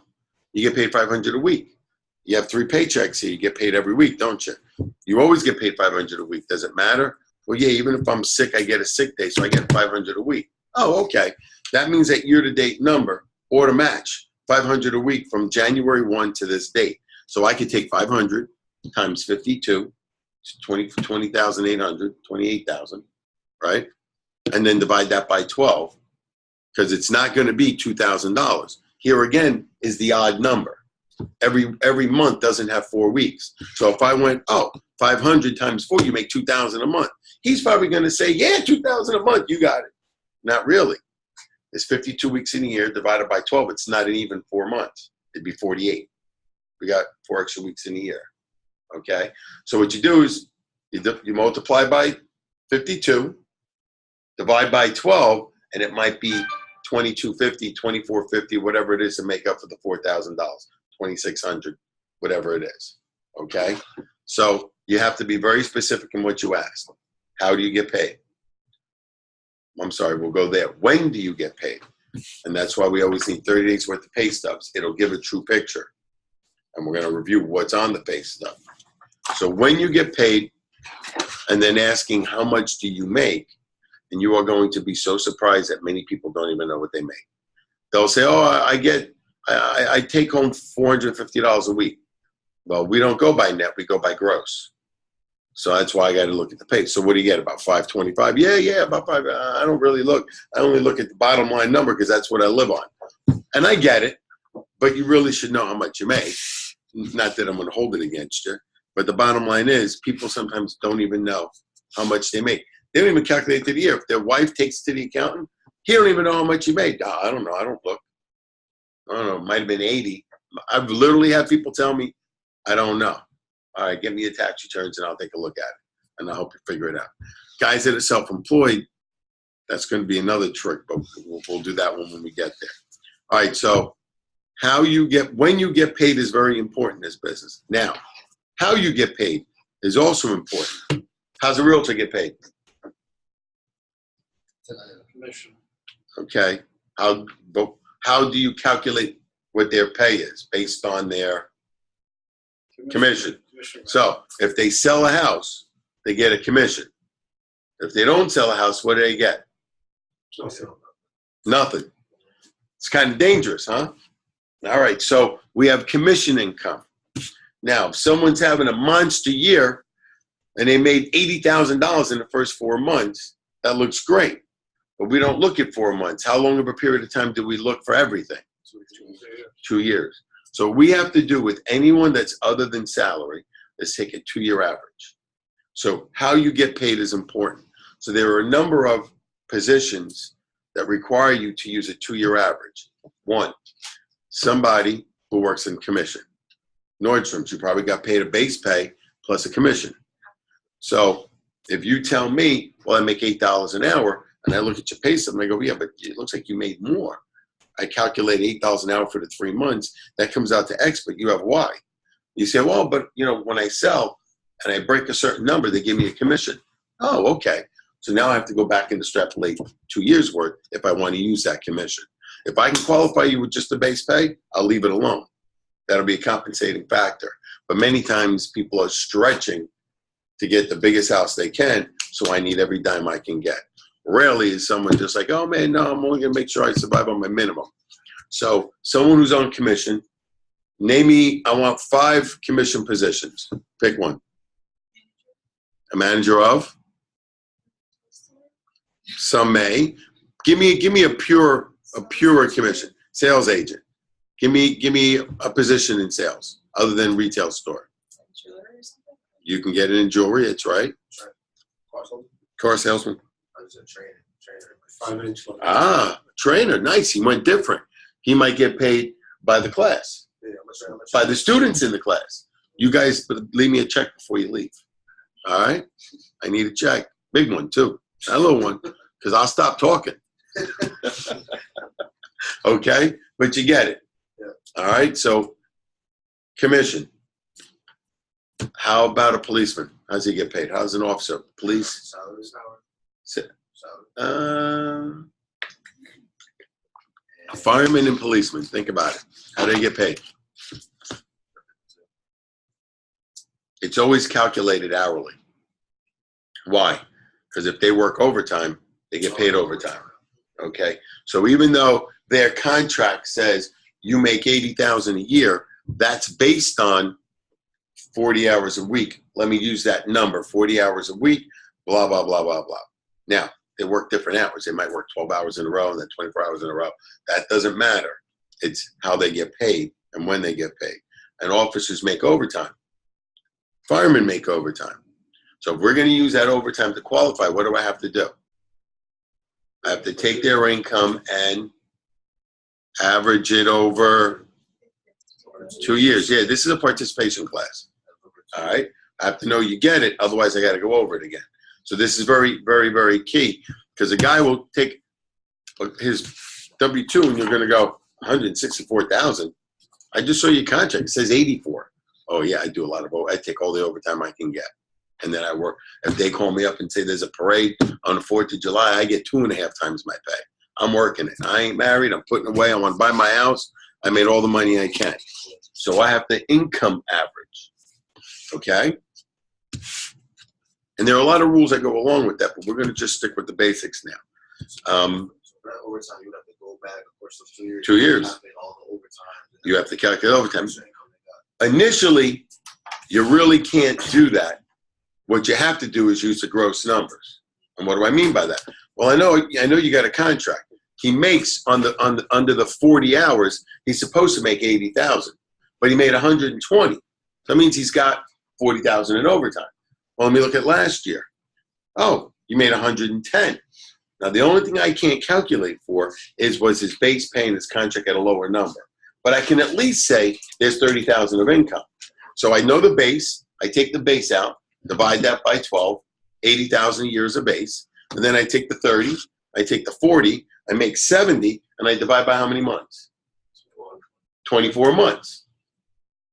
you get paid $500 a week. You have 3 paychecks here. You get paid every week, don't you? You always get paid $500 a week. Does it matter? Well, yeah, even if I'm sick, I get a sick day, so I get $500 a week. Oh, okay. That means that year-to-date number ought to match $500 a week from January 1 to this date. So I could take 500 times 52, 20,800, 28,000, right? And then divide that by 12, because it's not going to be $2,000. Here again is the odd number. Every month doesn't have 4 weeks. So if I went, 500 times 4, you make 2,000 a month. He's probably going to say, yeah, 2,000 a month, you got it. Not really. There's 52 weeks in a year divided by 12. It's not an even 4 months. It'd be 48. We got 4 extra weeks in a year. Okay? So what you do is you multiply by 52, divide by 12, and it might be $2,250, $2,450, whatever it is to make up for the $4,000, $2,600, whatever it is. Okay? So you have to be very specific in what you ask. How do you get paid? I'm sorry, we'll go there. When do you get paid? And that's why we always need 30 days worth of pay stubs. It'll give a true picture. And we're going to review what's on the pay stub. So when you get paid, and then asking how much do you make, and you are going to be so surprised that many people don't even know what they make. They'll say, I take home $450 a week. Well, we don't go by net, we go by gross. So that's why I got to look at the pay. So what do you get, about $525? Yeah, about $5. I don't really look. I only look at the bottom line number because that's what I live on. And I get it, but you really should know how much you make. Not that I'm going to hold it against you, but the bottom line is people sometimes don't even know how much they make. They don't even calculate to the year. If their wife takes it to the accountant, he don't even know how much he made. I don't know. I don't look. I don't know. It might have been 80. I've literally had people tell me, I don't know. All right, get me your tax returns and I'll take a look at it. And I'll help you figure it out. Guys that are self-employed, that's going to be another trick, but we'll do that one when we get there. All right, so when you get paid is very important in this business. Now, how you get paid is also important. How's a realtor get paid? Commission. Okay. How do you calculate what their pay is based on their commission? So if they sell a house, they get a commission. If they don't sell a house, what do they get? Nothing. It's kind of dangerous, huh? All right, so we have commission income. Now, if someone's having a monster year and they made $80,000 in the first 4 months, that looks great. But we don't look at 4 months. How long of a period of time do we look for everything? 2 years. So what we have to do with anyone that's other than salary is take a 2-year average. So how you get paid is important. So there are a number of positions that require you to use a 2-year average. 1, somebody who works in commission. Nordstrom's, you probably got paid a base pay plus a commission. So if you tell me, well, I make $8 an hour, and I look at your pay stub and I go, yeah, but it looks like you made more. I calculate $8 an hour for the 3 months. That comes out to X, but you have Y. You say, well, but when I sell and I break a certain number, they give me a commission. Oh, okay. So now I have to go back and extrapolate 2 years worth if I want to use that commission. If I can qualify you with just the base pay, I'll leave it alone. That'll be a compensating factor. But many times people are stretching to get the biggest house they can, so I need every dime I can get. Rarely is someone just like, oh man, no, I'm only gonna make sure I survive on my minimum. So someone who's on commission, name me, I want 5 commission positions. Pick one. A manager of? Some may. Give me a pure commission. Sales agent. Give me a position in sales other than retail store. You can get it in jewelry. It's right. Parcel. Car salesman. I was a trainer. 5-inch. Trainer. Nice. He went different. He might get paid by the class, Yeah, how much by the students in the class. You guys leave me a check before you leave. All right? I need a check. Big one, too. Not a little one, because I'll stop talking. Okay? But you get it. Yeah. All right? So, commission. How about a policeman? How does he get paid? How's an officer? Police? Salary. A fireman and policeman. Think about it. How do they get paid? It's always calculated hourly. Why? Because if they work overtime, they get paid overtime. Okay? So even though their contract says you make $80,000 a year, that's based on 40 hours a week. Let me use that number, 40 hours a week, blah, blah, blah, blah, blah. Now, they work different hours. They might work 12 hours in a row and then 24 hours in a row. That doesn't matter. It's how they get paid and when they get paid. And officers make overtime. Firemen make overtime. So if we're going to use that overtime to qualify, what do I have to do? I have to take their income and average it over 2 years. Yeah, this is a participation class. All right? I have to know you get it. Otherwise, I got to go over it again. So this is very, very, very key, because a guy will take his W-2 and you're going to go 164,000. I just saw your contract. It says 84. Oh, yeah, I do a lot of I take all the overtime I can get. And then I work. If they call me up and say there's a parade on the 4th of July, I get 2.5 times my pay. I'm working it. I ain't married. I'm putting away. I want to buy my house. I made all the money I can. So I have the income average. Okay? And there are a lot of rules that go along with that, but we're going to just stick with the basics now. That overtime, you would have to go back, of course, those 2 years. 2 years. Calculate all the overtime. You have to calculate overtime. Initially, you really can't do that. What you have to do is use the gross numbers. And what do I mean by that? Well, I know you got a contract. He makes under the 40 hours, he's supposed to make 80,000, but he made 120. That means he's got 40,000 in overtime. Well, let me look at last year. Oh, you made 110. Now, the only thing I can't calculate for was his base pay and his contract at a lower number. But I can at least say there's 30,000 of income. So I know the base. I take the base out, divide that by 12, 80,000 a year is a base. And then I take the 30, I take the 40, I make 70, and I divide by how many months? 24 months.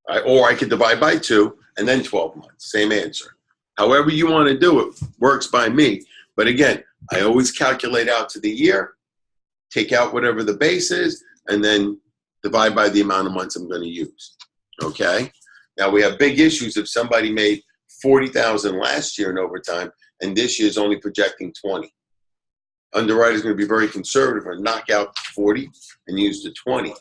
All right, or I could divide by 2 and then 12 months. Same answer. However you want to do it works by me. But again, I always calculate out to the year, take out whatever the base is, and then divide by the amount of months I'm going to use. Okay? Now, we have big issues if somebody made 40,000 last year in overtime and this year's only projecting 20. Underwriter's going to be very conservative and knock out 40 and use the 20.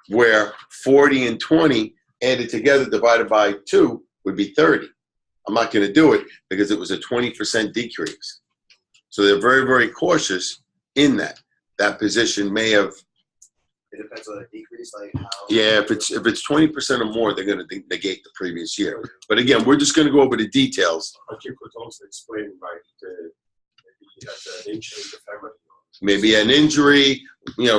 Where 40 and 20 added together divided by 2 would be 30. I'm not going to do it because it was a 20% decrease. So they're very, very cautious in that. That position may have. It depends on the decrease, like how. Yeah, if it's 20% or more, they're going to negate the previous year. But again, we're just going to go over the details. But you could also explain why he had an injury in the family. Maybe an injury,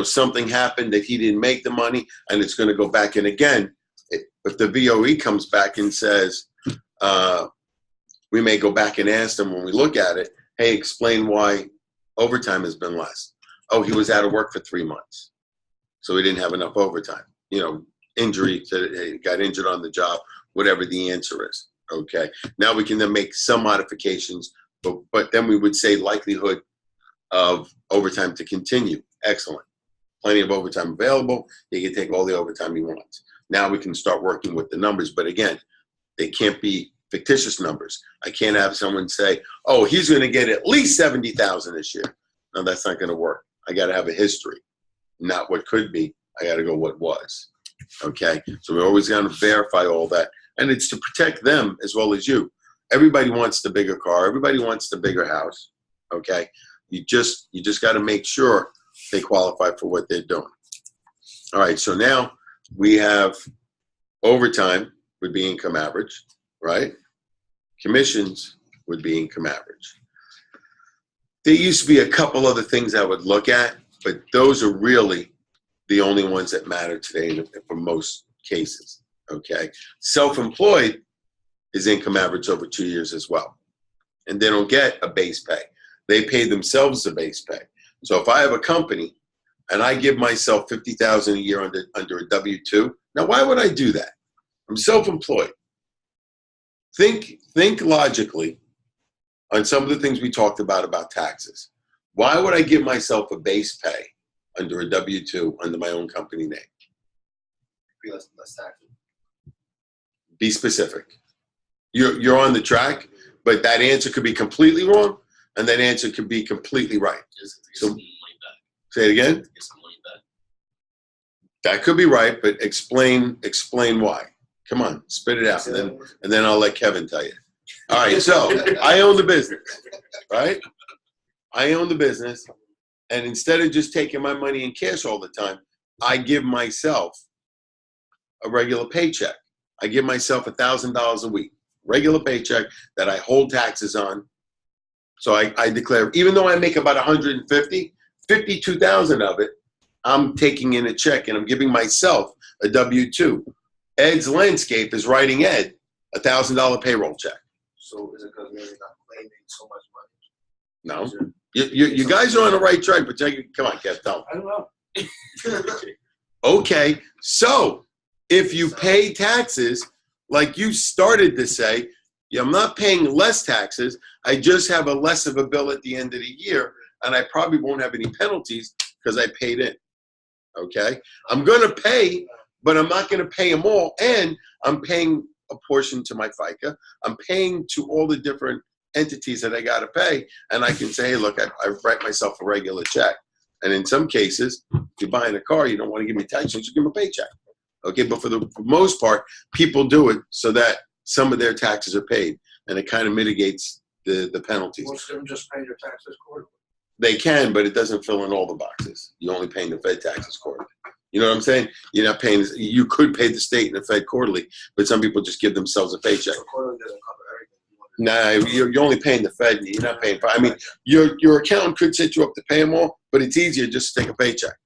something happened that he didn't make the money, and it's going to go back in again. If the VOE comes back and says, we may go back and ask them when we look at it, hey, explain why overtime has been less. Oh, he was out of work for 3 months, so he didn't have enough overtime. Injury, he got injured on the job, whatever the answer is. Okay. Now we can then make some modifications, but then we would say likelihood of overtime to continue. Excellent. Plenty of overtime available. He can take all the overtime he wants. Now we can start working with the numbers, but again, they can't be fictitious numbers. I can't have someone say, oh, he's going to get at least 70,000 this year. No, that's not going to work. I got to have a history, not what could be. I got to go what was. Okay? So we're always going to verify all that. And it's to protect them as well as you. Everybody wants the bigger car. Everybody wants the bigger house. Okay? You just got to make sure they qualify for what they're doing. All right, so now we have overtime would be income average, right? Commissions would be income average. There used to be a couple other things I would look at, but those are really the only ones that matter today for most cases, okay? Self-employed is income average over 2 years as well. And they don't get a base pay. They pay themselves the base pay. So if I have a company and I give myself $50,000 a year under a W-2, now why would I do that? I'm self-employed. Think logically on some of the things we talked about taxes. Why would I give myself a base pay under a W-2 under my own company name? Be less taxable. Be specific. You're on the track, but that answer could be completely wrong, and that answer could be completely right. So, say it again. That could be right, but explain why. Come on, spit it out, and then I'll let Kevin tell you. All right, so I own the business, right? I own the business, and instead of just taking my money in cash all the time, I give myself a regular paycheck. I give myself $1,000 a week, regular paycheck that I hold taxes on. So I declare, even though I make about 150, 52,000 of it, I'm taking in a check and I'm giving myself a W-2. Ed's Landscape is writing Ed a $1,000 payroll check. So is it because we're not claiming so much money? No, you guys are on the right track, but come on, Kev, tell I don't know. Okay, so if you pay taxes, like you started to say, yeah, I'm not paying less taxes. I just have a less of a bill at the end of the year, and I probably won't have any penalties because I paid in. Okay, I'm going to pay, but I'm not going to pay them all, and I'm paying a portion to my FICA. I'm paying to all the different entities that I got to pay, and I can say, hey, look, I write myself a regular check. And in some cases, if you're buying a car, you don't want to give me tax, so you give them a paycheck. Okay, but for the most part, people do it so that some of their taxes are paid, and it kind of mitigates the penalties. Most of them just pay their taxes quarterly. They can, but it doesn't fill in all the boxes. You're only paying the Fed taxes quarterly. You know what I'm saying? You're not paying. You could pay the state and the Fed quarterly, but some people just give themselves a paycheck. So quarterly doesn't cover everything. Nah, you're only paying the Fed. You're not paying. I mean, your accountant could set you up to pay them all, but it's easier just to take a paycheck.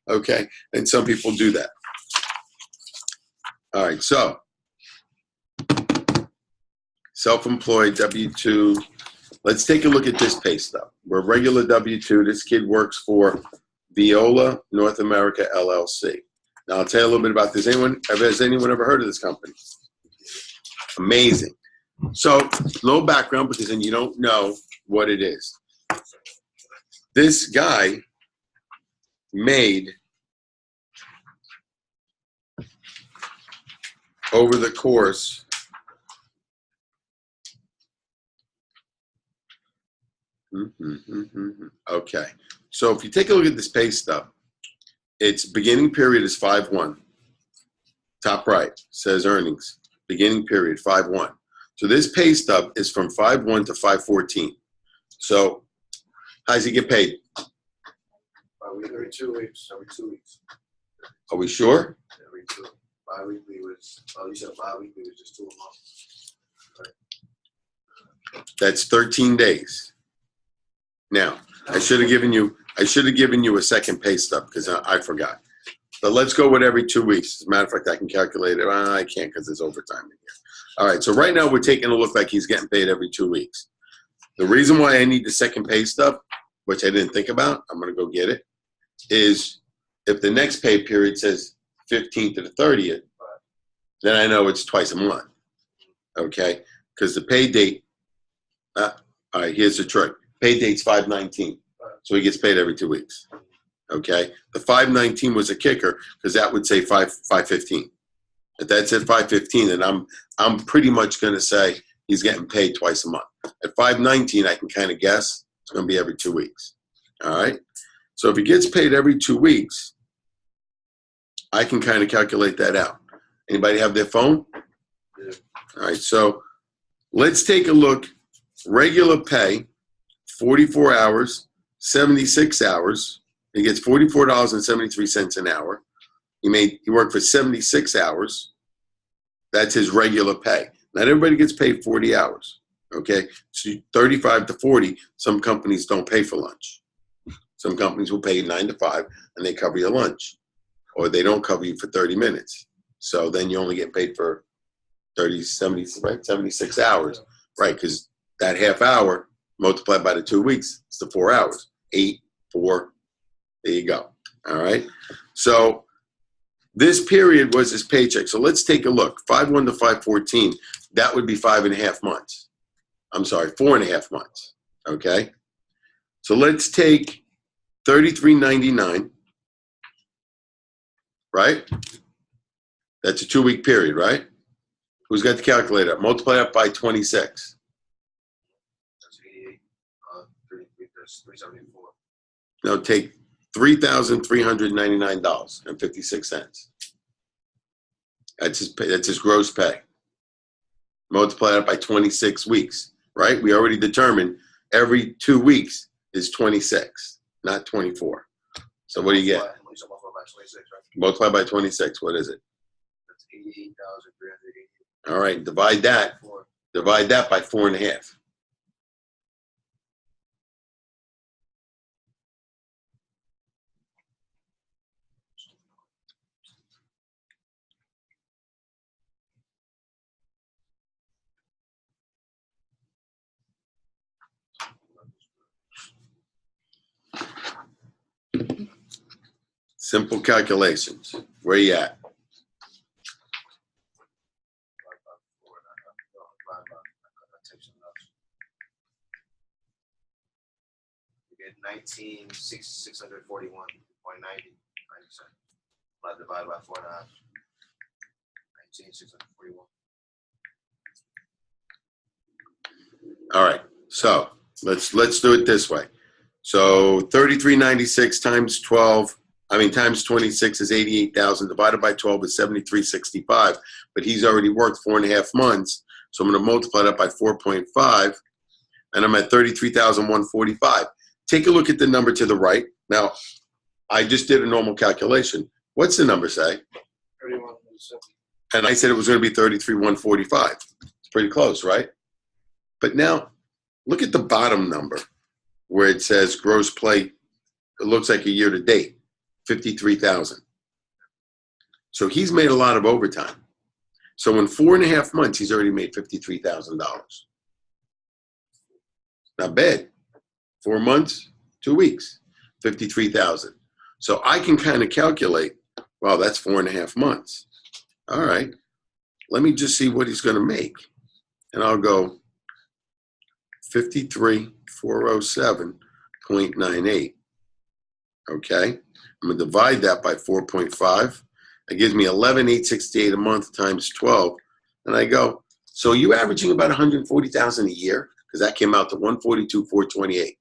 Okay, and some people do that. All right, so self-employed W-2. Let's take a look at this pay stub. We're regular W-2. This kid works for Viola North America LLC. Now I'll tell you a little bit about this. Has anyone ever heard of this company? Amazing. So no background because then you don't know what it is. This guy made over the course okay. So if you take a look at this pay stub, its beginning period is 5/1. Top right says earnings. Beginning period 5/1. So this pay stub is from 5/1 to 5/14. So how does he get paid? Every 2 weeks. Every 2 weeks. Are we sure? Every 2. Bi-weekly was, you said bi-weekly was just 2 a month. That's 13 days. Now, I should have given you a second pay stub because I forgot. But let's go with every 2 weeks. As a matter of fact, I can calculate it. I can't because there's overtime in here. All right, so right now we're taking a look like he's getting paid every 2 weeks. The reason why I need the second pay stub, which I didn't think about, I'm going to go get it, is if the next pay period says 15th to the 30th, then I know it's twice a month. Okay? Because the pay date, all right, here's the trick. Pay date's 5/19, so he gets paid every 2 weeks. Okay, the 5/19 was a kicker because that would say 5/15. If that said 5/15, then I'm pretty much going to say he's getting paid twice a month. At 5/19, I can kind of guess it's going to be every 2 weeks. All right, so if he gets paid every 2 weeks, I can kind of calculate that out. Anybody have their phone? Yeah. All right, so let's take a look. Regular pay. 44 hours, 76 hours. He gets $44.73 an hour. He worked for 76 hours. That's his regular pay. Not everybody gets paid 40 hours. Okay, so 35 to 40, some companies don't pay for lunch. Some companies will pay you 9 to 5 and they cover your lunch, or they don't cover you for 30 minutes. So then you only get paid for 76 hours, right? Because that half hour multiplied by the 2 weeks, it's the 4 hours. 8, 4, there you go. All right. So this period was his paycheck. So let's take a look. 5/1 to 5/14, that would be 5.5 months. I'm sorry, 4.5 months. Okay. So let's take $33.99, right? That's a 2-week period, right? Who's got the calculator? Multiply that by 26. That's 88. 33, that's 374. Now take $3,399.56. That's his gross pay. Multiply that by 26 weeks, right? We already determined every 2 weeks is 26, not 24. So what do you get? Multiply by 26, right? Multiply by 26. What is it? That's 88,380. All right. Divide that by 4.5. Simple calculations. Where you at? You get 19,641.90 cents. Divided by 4.5. 19,641. All right. So let's do it this way. So 33.96 times 26 is 88,000. Divided by 12 is 73.65. But he's already worked 4.5 months. So I'm going to multiply that by 4.5. And I'm at 33,145. Take a look at the number to the right. Now, I just did a normal calculation. What's the number say? 31.70. And I said it was going to be 33,145. It's pretty close, right? But now, look at the bottom number where it says gross pay. It looks like a year to date, 53,000. So he's made a lot of overtime. So in 4.5 months, he's already made $53,000. Not bad. 4 months, 2 weeks, 53,000. So I can kind of calculate, well, that's 4.5 months. All right. Let me just see what he's going to make. And I'll go 53,407.98. Okay. I'm going to divide that by 4.5. That gives me 11,868 a month times 12. And I go, so you averaging about 140,000 a year? Because that came out to 142,428.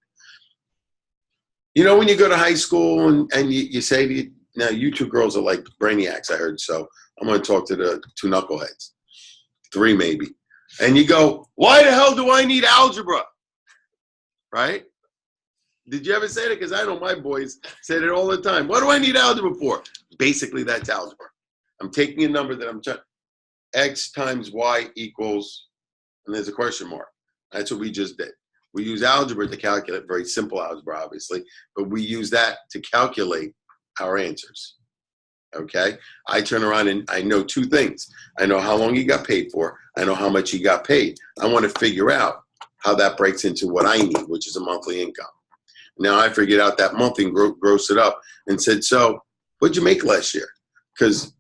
You know, when you go to high school and you say to you, now you two girls are like brainiacs, I heard. So I'm going to talk to the 2 knuckleheads, 3 maybe. And you go, why the hell do I need algebra? Right? Did you ever say that? Because I know my boys say it all the time. What do I need algebra for? Basically, that's algebra. I'm taking a number that I'm trying. X times Y equals, and there's a question mark. That's what we just did. We use algebra to calculate, very simple algebra, obviously, but we use that to calculate our answers. Okay? I turn around and I know 2 things. I know how long he got paid for. I know how much he got paid. I want to figure out how that breaks into what I need, which is a monthly income. Now I figured out that monthly and gross it up and said, so what'd you make last year? Because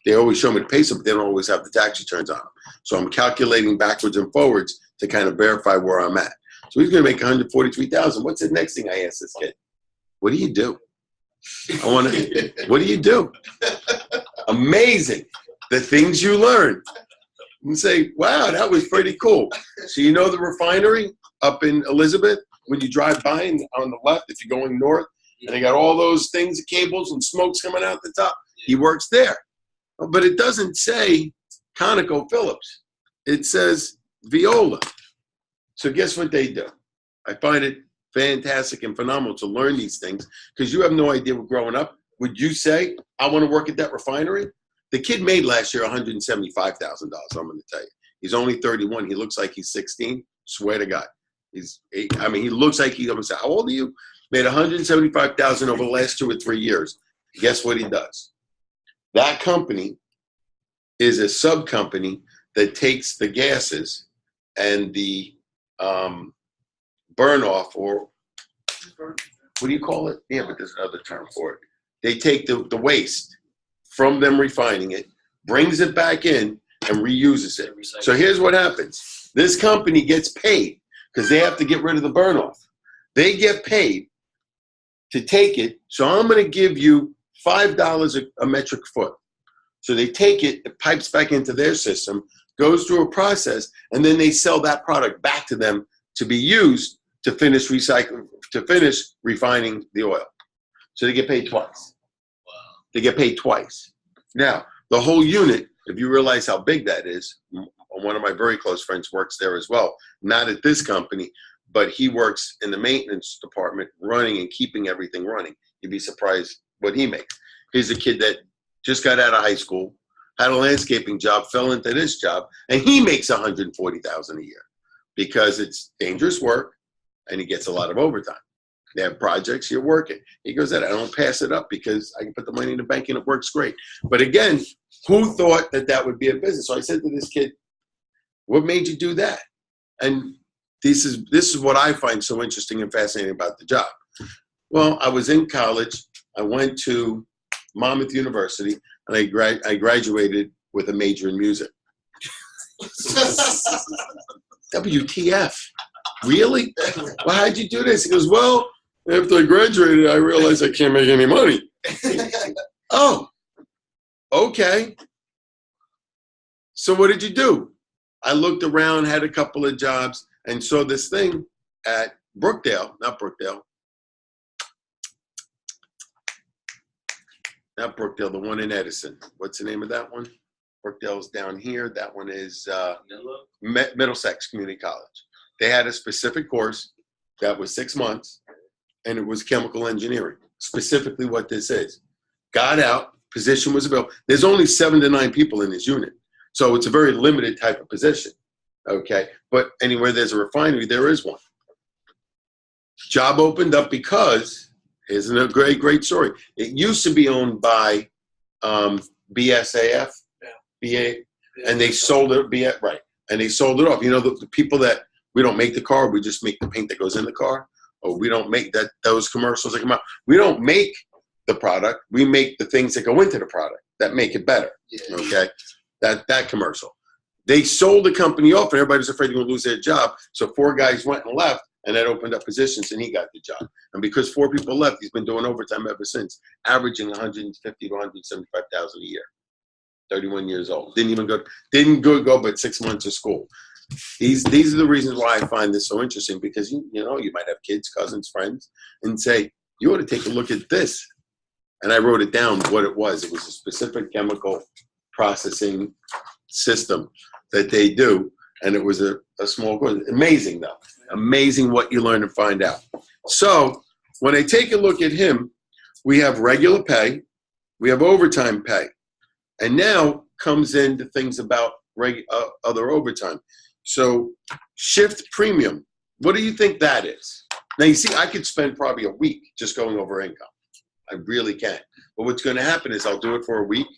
they always show me the pay stub, but they don't always have the tax returns on them. So I'm calculating backwards and forwards to kind of verify where I'm at. So he's going to make 143,000. What's the next thing I ask this kid? What do you do? What do you do? Amazing. The things you learn. And say, wow, that was pretty cool. So you know the refinery up in Elizabeth? When you drive by and on the left, if you're going north, and they got all those things, cables and smokes coming out the top. He works there. But it doesn't say ConocoPhillips. It says Viola. So guess what they do? I find it fantastic and phenomenal to learn these things because you have no idea what growing up. Would you say, I want to work at that refinery? The kid made last year $175,000, I'm going to tell you. He's only 31. He looks like he's 16. Swear to God. He looks like I'm gonna say, how old are you? Made 175,000 over the last 2 or 3 years. Guess what he does? That company is a sub company that takes the gases and the burn off, or what do you call it? Yeah, but there's another term for it. They take the waste from them refining it, brings it back in, and reuses it. So here's what happens. This company gets paid because they have to get rid of the burn off. They get paid to take it. So I'm going to give you $5 a metric foot. So they take it, it pipes back into their system, goes through a process, and then they sell that product back to them to be used to finish refining the oil. So they get paid twice. They get paid twice. Now, the whole unit, if you realize how big that is, one of my very close friends works there as well. Not at this company, but he works in the maintenance department, running and keeping everything running. You'd be surprised what he makes. He's a kid that just got out of high school, had a landscaping job, fell into this job, and he makes $140,000 a year because it's dangerous work and he gets a lot of overtime. They have projects, you're working. He goes, I don't pass it up because I can put the money in the bank and it works great. But again, who thought that would be a business? So I said to this kid, what made you do that? And this is what I find so interesting and fascinating about the job. Well, I was in college. I went to Monmouth University, and I graduated with a major in music. WTF? Really? Well, how'd you do this? He goes, well, after I graduated, I realized I can't make any money. Oh, okay. So what did you do? I looked around, had a couple of jobs, and saw this thing at Brookdale, not Brookdale, the one in Edison. What's the name of that one? Brookdale's down here. That one is Middlesex Community College. They had a specific course that was 6 months, and it was chemical engineering, specifically what this is. Got out, position was available. There's only 7 to 9 people in this unit, so it's a very limited type of position, okay? But anywhere there's a refinery, there is one. Job opened up because, here's a great story. It used to be owned by BSAF, BA, and they sold it, right, and they sold it off. You know, the people that, we don't make the car, we just make the paint that goes in the car, or we don't make those commercials that come out. We don't make the product, we make the things that go into the product that make it better, okay? That commercial. They sold the company off, and everybody's afraid they're going to lose their job, so 4 guys went and left, and that opened up positions, and he got the job. And because 4 people left, he's been doing overtime ever since, averaging $150,000 to $175,000 a year. 31 years old. Didn't go but 6 months of school. These are the reasons why I find this so interesting, because you might have kids, cousins, friends, and say, you ought to take a look at this. And I wrote it down what it was. It was a specific chemical processing system that they do, and it was a small course. Amazing though. Amazing what you learn and find out. So when I take a look at him, we have regular pay, we have overtime pay, and now comes into things about other overtime. So shift premium, what do you think that is? Now you see, I could spend probably a week just going over income. I really can. But what's going to happen is I'll do it for a week,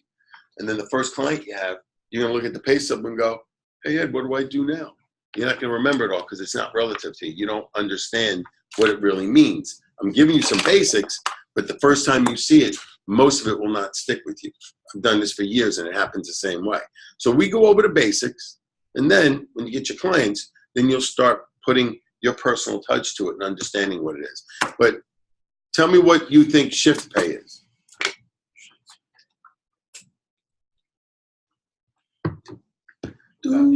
and then the first client you have, you're going to look at the pay stub and go, hey Ed, what do I do now? You're not going to remember it all because it's not relative to you. You don't understand what it really means. I'm giving you some basics, but the first time you see it, most of it will not stick with you. I've done this for years, and it happens the same way. So we go over the basics, and then when you get your clients, then you'll start putting your personal touch to it and understanding what it is. But tell me what you think shift pay is. What do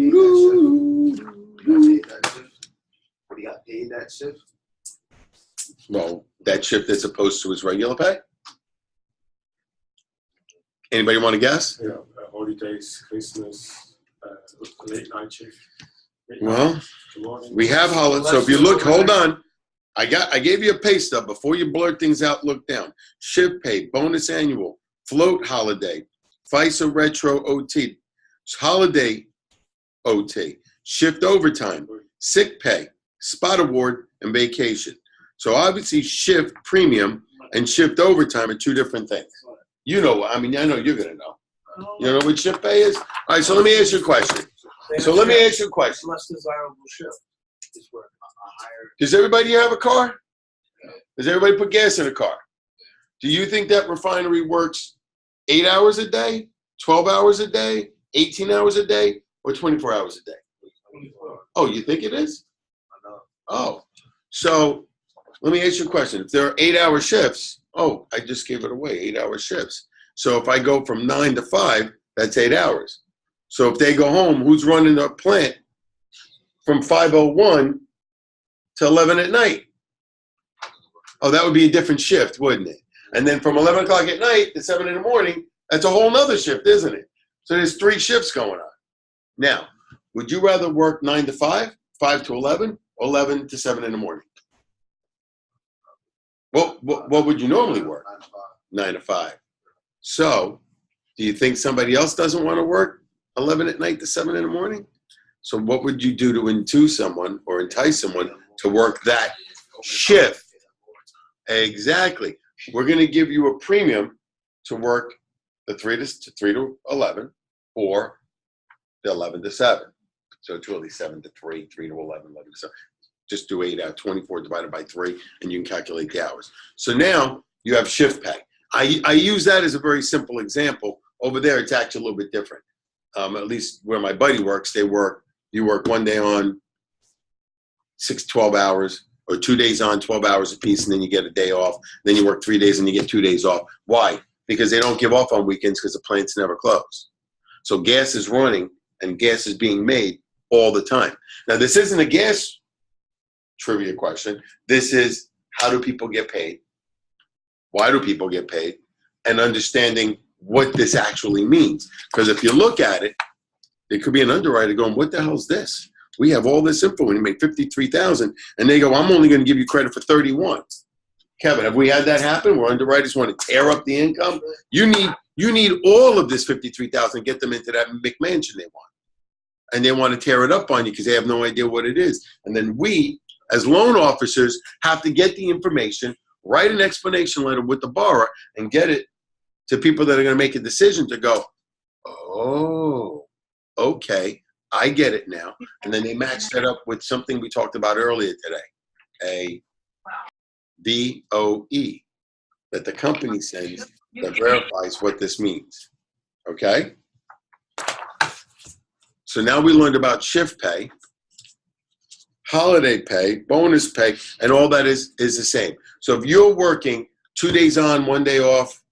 you got paid that shift? Well, that shift as opposed to his regular pay? Anybody want to guess? Yeah, holidays, Christmas, late night shift. Well, we have holidays. So if you look, hold on. I gave you a pay stub. Before you blurt things out, look down. Shift pay, bonus annual, float holiday, FISA retro OT. Holiday OT, shift overtime, sick pay, spot award, and vacation. So obviously shift premium and shift overtime are two different things. You know, I mean, I know you're going to know. You know what shift pay is? All right, so let me ask you a question. Less desirable shift is where a higher. Does everybody have a car? Does everybody put gas in a car? Do you think that refinery works 8 hours a day, 12 hours a day, 18 hours a day, or 24 hours a day? Oh, you think it is? Oh, so let me ask you a question. If there are 8-hour shifts, oh, I just gave it away, 8-hour shifts. So if I go from 9 to 5, that's 8 hours. So if they go home, who's running the plant from 5:01 to 11 at night? Oh, that would be a different shift, wouldn't it? And then from 11 o'clock at night to 7 in the morning, that's a whole nother shift, isn't it? So there's 3 shifts going on. Now, would you rather work 9 to 5, 5 to 11, or 11 to 7 in the morning? What would you normally work? 9 to 5. So, do you think somebody else doesn't want to work 11 at night to 7 in the morning? So what would you do to entice someone to work that shift? Exactly. We're going to give you a premium to work the 3 to 11 or the 11 to 7. So it's really 7 to 3, 3 to 11, 11 to 7. Just do 8 out, 24 divided by 3, and you can calculate the hours. So now you have shift pay. I use that as a very simple example. Over there, it's actually a little bit different. At least where my buddy works, you work 1 day on 12 hours, or 2 days on 12 hours apiece, and then you get a day off. Then you work 3 days and you get 2 days off. Why? Because they don't give off on weekends because the plants never close. So gas is running and gas is being made all the time. Now, this isn't a gas trivia question. This is, how do people get paid? Why do people get paid? And understanding what this actually means. Because if you look at it, there could be an underwriter going, what the hell is this? We have all this info and you make $53,000, and they go, I'm only going to give you credit for 31. Kevin, have we had that happen where underwriters want to tear up the income? You need all of this $53,000, get them into that McMansion they want. And they want to tear it up on you because they have no idea what it is. And then we, as loan officers, have to get the information, write an explanation letter with the borrower, and get it to people that are going to make a decision to go, oh, okay, I get it now. And then they match that up with something we talked about earlier today, a VOE that the company sends that verifies what this means. Okay? So now we learned about shift pay, holiday pay, bonus pay, and all that is the same. So if you're working 2 days on, 1 day off,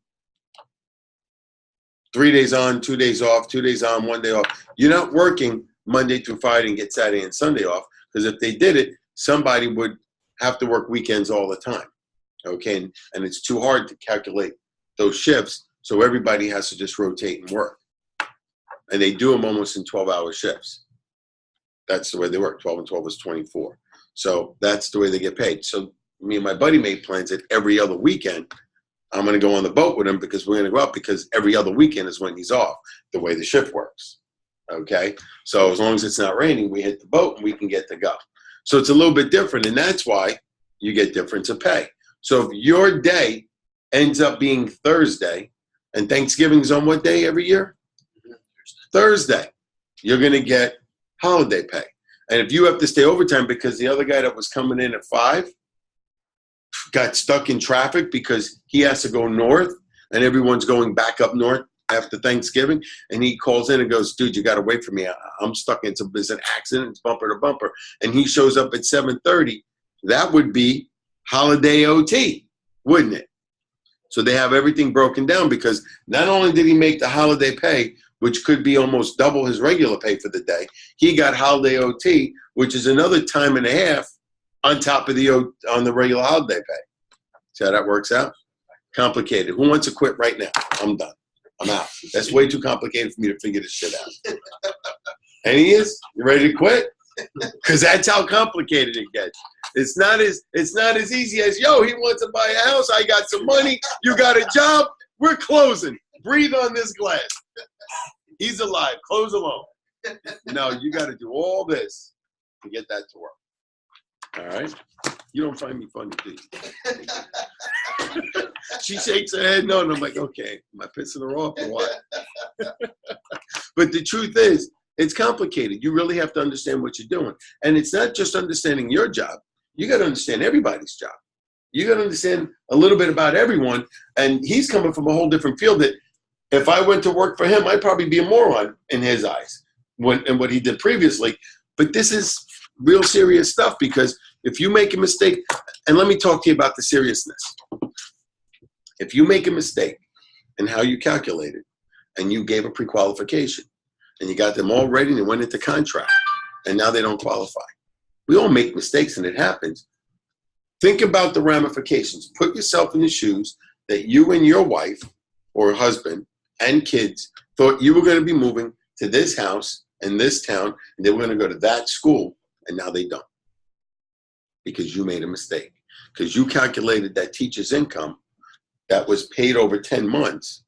3 days on, 2 days off, 2 days on, 1 day off, you're not working Monday through Friday and get Saturday and Sunday off, because if they did it, somebody would have to work weekends all the time. Okay, and it's too hard to calculate those shifts, so everybody has to just rotate and work. And they do them almost in 12-hour shifts. That's the way they work. 12 and 12 is 24. So that's the way they get paid. So me and my buddy made plans that every other weekend, I'm going to go on the boat with him because we're going to go out, because every other weekend is when he's off, the way the shift works. Okay? So as long as it's not raining, we hit the boat and we can get to go. So it's a little bit different, and that's why you get difference of pay. So if your day ends up being Thursday, and Thanksgiving's on what day every year? Thursday. You're going to get holiday pay. And if you have to stay overtime because the other guy that was coming in at 5 got stuck in traffic because he has to go north and everyone's going back up north after Thanksgiving, and he calls in and goes, dude, you got to wait for me. I'm stuck. It's an accident. It's bumper to bumper. And he shows up at 7:30. That would be holiday OT, wouldn't it? So they have everything broken down, because not only did he make the holiday pay, which could be almost double his regular pay for the day, he got holiday OT, which is another time and a half on top of on the regular holiday pay. See how that works out? Complicated. Who wants to quit right now? I'm done. I'm out. That's way too complicated for me to figure this shit out. And he is? You ready to quit? Because that's how complicated it gets. It's not as easy as, yo, he wants to buy a house. I got some money. You got a job. We're closing. Breathe on this glass. He's alive. Close alone. No, you got to do all this to get that to work. All right? You don't find me funny, do you? She shakes her head no, and I'm like, okay, am I pissing her off or what? But the truth is, it's complicated. You really have to understand what you're doing. And it's not just understanding your job. You got to understand everybody's job. You got to understand a little bit about everyone. And he's coming from a whole different field that if I went to work for him, I'd probably be a moron in his eyes and what he did previously. But this is real serious stuff, because if you make a mistake, and let me talk to you about the seriousness. If you make a mistake in how you calculated and you gave a pre-qualification and you got them all ready and they went into contract and now they don't qualify. We all make mistakes and it happens. Think about the ramifications. Put yourself in the shoes that you and your wife or husband and kids thought you were going to be moving to this house in this town and they were going to go to that school, and now they don't. Because you made a mistake. Because you calculated that teacher's income that was paid over 10 months.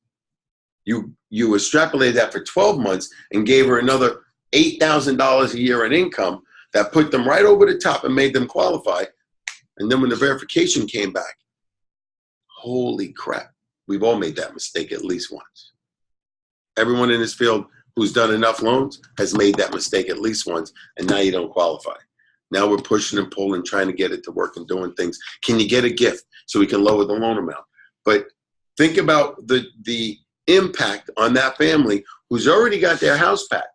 You extrapolated that for 12 months and gave her another $8,000 a year in income that put them right over the top and made them qualify. And then when the verification came back, holy crap, we've all made that mistake at least once. Everyone in this field who's done enough loans has made that mistake at least once, and now you don't qualify. Now we're pushing and pulling, trying to get it to work and doing things. Can you get a gift so we can lower the loan amount? But think about the impact on that family who's already got their house packed.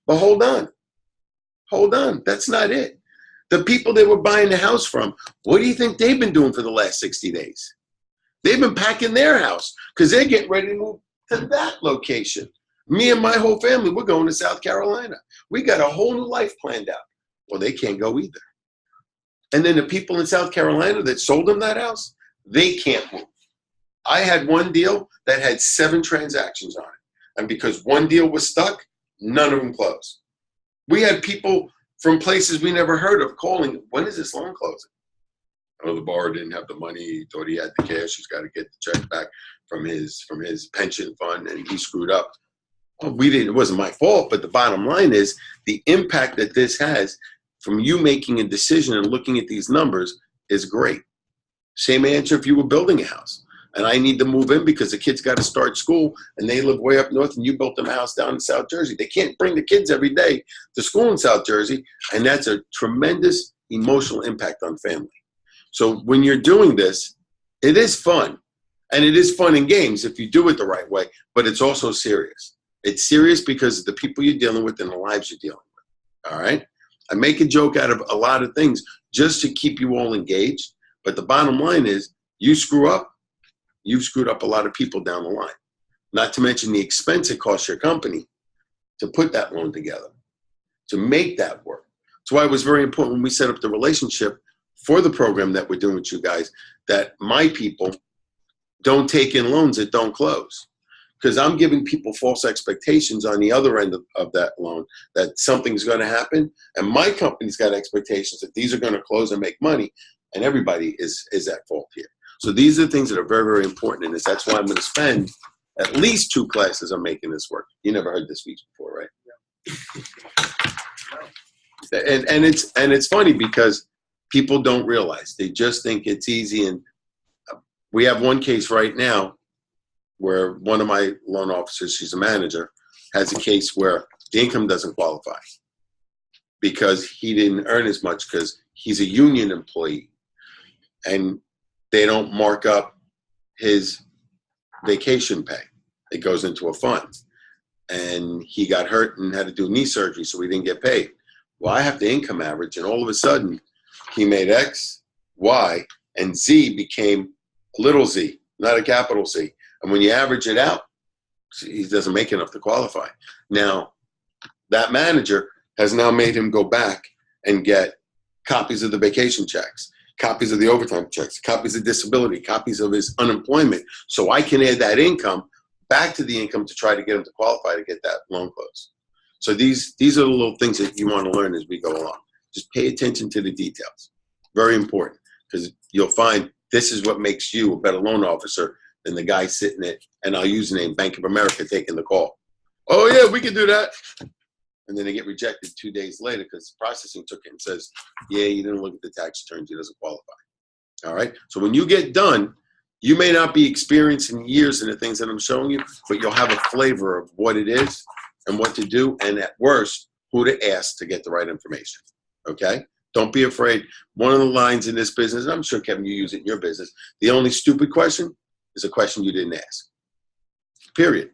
But hold on, that's not it. The people they were buying the house from, what do you think they've been doing for the last 60 days? They've been packing their house because they're getting ready to move to that location. Me and my whole family, we're going to South Carolina. We got a whole new life planned out. Well, they can't go either. And then the people in South Carolina that sold them that house, they can't move. I had one deal that had 7 transactions on it. And because one deal was stuck, none of them closed. We had people from places we never heard of calling, when is this loan closing? Oh, the borrower didn't have the money. He thought he had the cash. He's got to get the check back from his pension fund, and he screwed up. Well, it wasn't my fault, but the bottom line is the impact that this has from you making a decision and looking at these numbers is great. Same answer if you were building a house and I need to move in because the kids got to start school and they live way up north and you built them a house down in South Jersey. They can't bring the kids every day to school in South Jersey, and that's a tremendous emotional impact on family. So when you're doing this, it is fun, and it is fun in games if you do it the right way, but it's also serious. It's serious because of the people you're dealing with and the lives you're dealing with, all right? I make a joke out of a lot of things just to keep you all engaged, but the bottom line is you screw up, you've screwed up a lot of people down the line, not to mention the expense it costs your company to put that loan together, to make that work. That's why it was very important when we set up the relationship for the program that we're doing with you guys, that my people don't take in loans that don't close. Because I'm giving people false expectations on the other end of that loan, that something's going to happen. And my company's got expectations that these are going to close and make money. And everybody is at fault here. So these are the things that are very, very important in this. That's why I'm going to spend at least 2 classes on making this work. You never heard this speech before, right? Yeah. And it's funny because people don't realize. They just think it's easy. And we have one case right now where one of my loan officers, she's a manager, has a case where the income doesn't qualify because he didn't earn as much because he's a union employee and they don't mark up his vacation pay. It goes into a fund. And he got hurt and had to do knee surgery, so he didn't get paid. Well, I have the income average, and all of a sudden he made X, Y, and Z became a little z, not a capital Z. And when you average it out, he doesn't make enough to qualify. Now, that manager has now made him go back and get copies of the vacation checks, copies of the overtime checks, copies of disability, copies of his unemployment, so I can add that income back to the income to try to get him to qualify to get that loan closed. So these are the little things that you want to learn as we go along. Just pay attention to the details. Very important, because you'll find this is what makes you a better loan officer than the guy sitting at, and I'll use the name, Bank of America, taking the call. Oh, yeah, we can do that. and then they get rejected 2 days later because processing took it and says, yeah, you didn't look at the tax returns, he doesn't qualify. All right? So when you get done, you may not be experienced in years in the things that I'm showing you, but you'll have a flavor of what it is and what to do, and at worst, who to ask to get the right information. Okay? Don't be afraid. One of the lines in this business, and I'm sure, Kevin, you use it in your business, the only stupid question is a question you didn't ask. Period.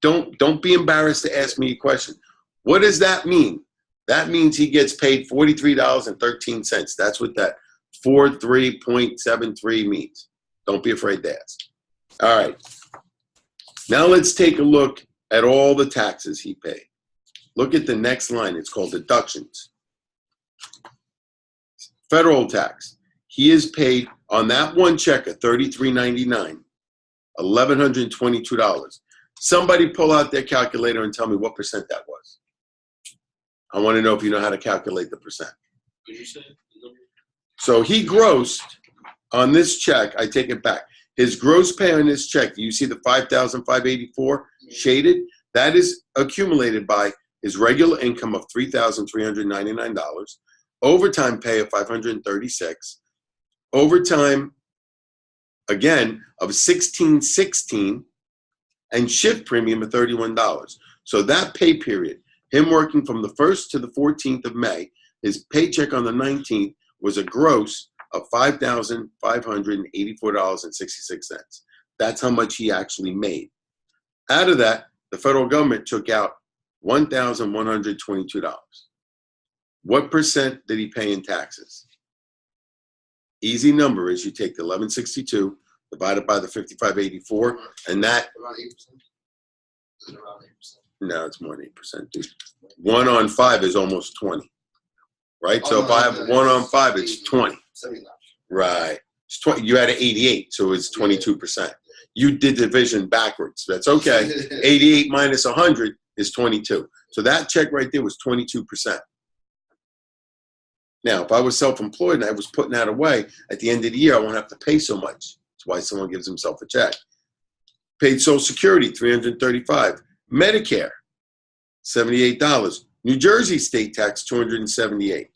Don't be embarrassed to ask me a question. What does that mean? That means he gets paid $43.13. That's what that 43.73 means. Don't be afraid to ask. All right. Now let's take a look at all the taxes he paid. Look at the next line. It's called deductions. Federal tax. He is paid on that one check of $33.99, $1,122. Somebody pull out their calculator and tell me what percent that was. I want to know if you know how to calculate the percent. What did you say? The number? So he grossed on this check, I take it back. His gross pay on this check, do you see the $5,584 shaded? That is accumulated by his regular income of $3,399, overtime pay of $536, overtime, again, of $1,616, and shift premium of $31. So that pay period, him working from the 1st to the 14th of May, his paycheck on the 19th was a gross of $5,584.66. That's how much he actually made. Out of that, the federal government took out $1,122. What percent did he pay in taxes? Easy number is you take the 1162 divided by the 5584, and that, Around 8%. Is it around 8%? no, it's more than 8%, dude. 1 on 5 is almost 20, right? So if I have 1 on 5, it's 20. 79. Right. It's 20, you had an 88, so it's 22%. You did division backwards. That's okay. 88 minus 100 is 22. So that check right there was 22%. Now, if I was self-employed and I was putting that away, at the end of the year, I won't have to pay so much. That's why someone gives himself a check. Paid Social Security, $335. Medicare, $78. New Jersey state tax, $278.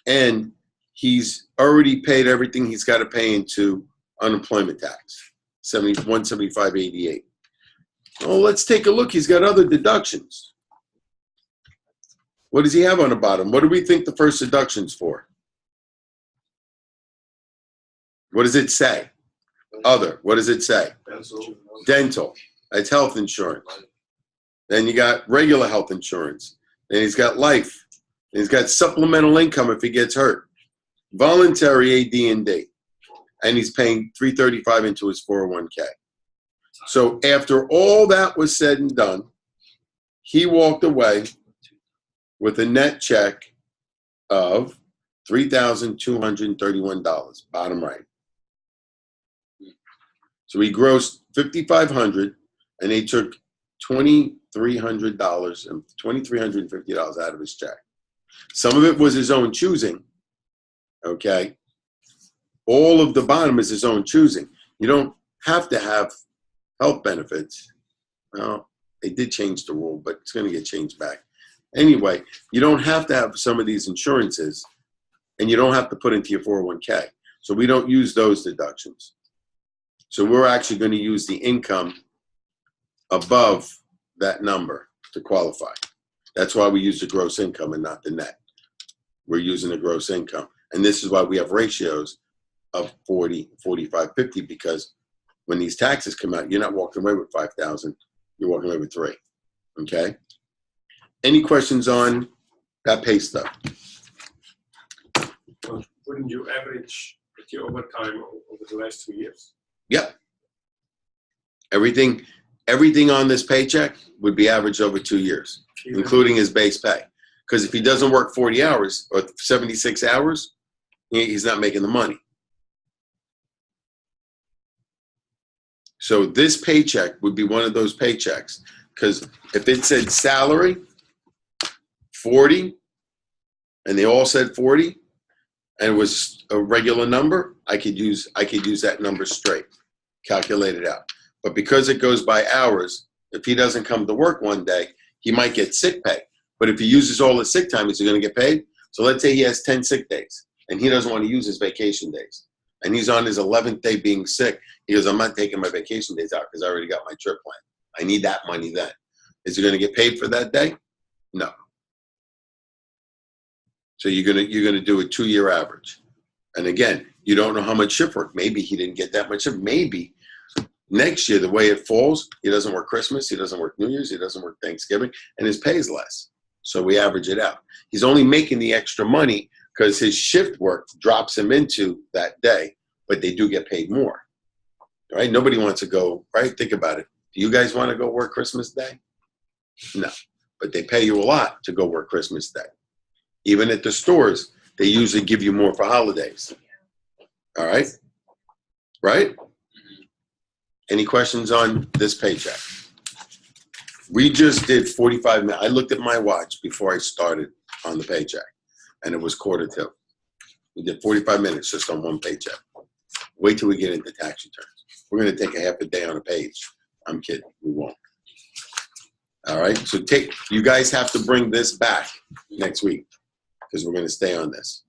And he's already paid everything he's got to pay into unemployment tax, $175.88. Well, let's take a look. He's got other deductions. What does he have on the bottom? What do we think the first deduction's for? What does it say? Other. What does it say? Dental. That's health insurance. Then you got regular health insurance. Then he's got life. Then he's got supplemental income if he gets hurt. Voluntary AD&D. And he's paying $335 into his 401k. So after all that was said and done, he walked away with a net check of $3,231, bottom right. So he grossed $5,500, and they took $2,300 and $2,350 out of his check. Some of it was his own choosing, okay? All of the bottom is his own choosing. You don't have to have health benefits. Well, they did change the rule, but it's going to get changed back. Anyway, you don't have to have some of these insurances, and you don't have to put into your 401k. So we don't use those deductions. So we're actually going to use the income above that number to qualify. That's why we use the gross income and not the net. We're using the gross income. And this is why we have ratios of 40, 45, 50, because when these taxes come out, you're not walking away with 5,000, you're walking away with 3. Okay? Any questions on that pay stub? Wouldn't you average at your overtime over the last 2 years? Yep. Everything on this paycheck would be averaged over 2 years, including his base pay. Because if he doesn't work 40 hours or 76 hours, he's not making the money. So this paycheck would be one of those paychecks. Because if it said salary, 40, and they all said 40, and it was a regular number, I could use that number straight, calculate it out. But because it goes by hours, if he doesn't come to work one day, he might get sick pay. But if he uses all his sick time, is he going to get paid? So let's say he has 10 sick days and he doesn't want to use his vacation days. And he's on his 11th day being sick. He goes, I'm not taking my vacation days out because I already got my trip planned. I need that money then. Is he going to get paid for that day? No. So you're gonna do a 2-year average. And again, you don't know how much shift work. Maybe he didn't get that much shift. Maybe next year, the way it falls, he doesn't work Christmas, he doesn't work New Year's, he doesn't work Thanksgiving, and his pay is less. So we average it out. He's only making the extra money because his shift work drops him into that day, but they do get paid more. Right? Nobody wants to go, right? Think about it. Do you guys want to go work Christmas Day? No. But they pay you a lot to go work Christmas Day. Even at the stores, they usually give you more for holidays. All right? Right? Any questions on this paycheck? We just did 45 minutes. I looked at my watch before I started on the paycheck, and it was 1:45. We did 45 minutes just on one paycheck. Wait till we get into tax returns. We're going to take a half a day on a page. I'm kidding. We won't. All right? So you guys have to bring this back next week because we're going to stay on this.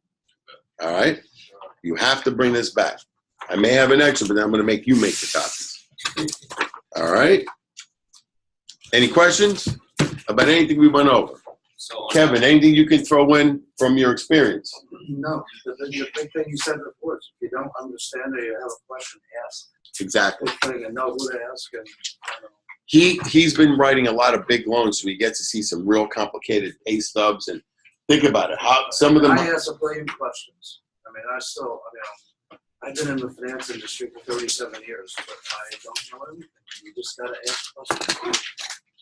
All right? You have to bring this back. I may have an extra, but I'm going to make you make the copies. All right? Any questions about anything we went over? So Kevin, anything you can throw in from your experience? No, the big thing you said before is if you don't understand or you have a question, ask. Exactly. Big thing, and know who to ask. And, He's been writing a lot of big loans, so he gets to see some real complicated pay stubs. And think about it. How some of them. I ask a billion questions. I mean, I've been in the finance industry for 37 years, but I don't know everything. You just got to ask questions.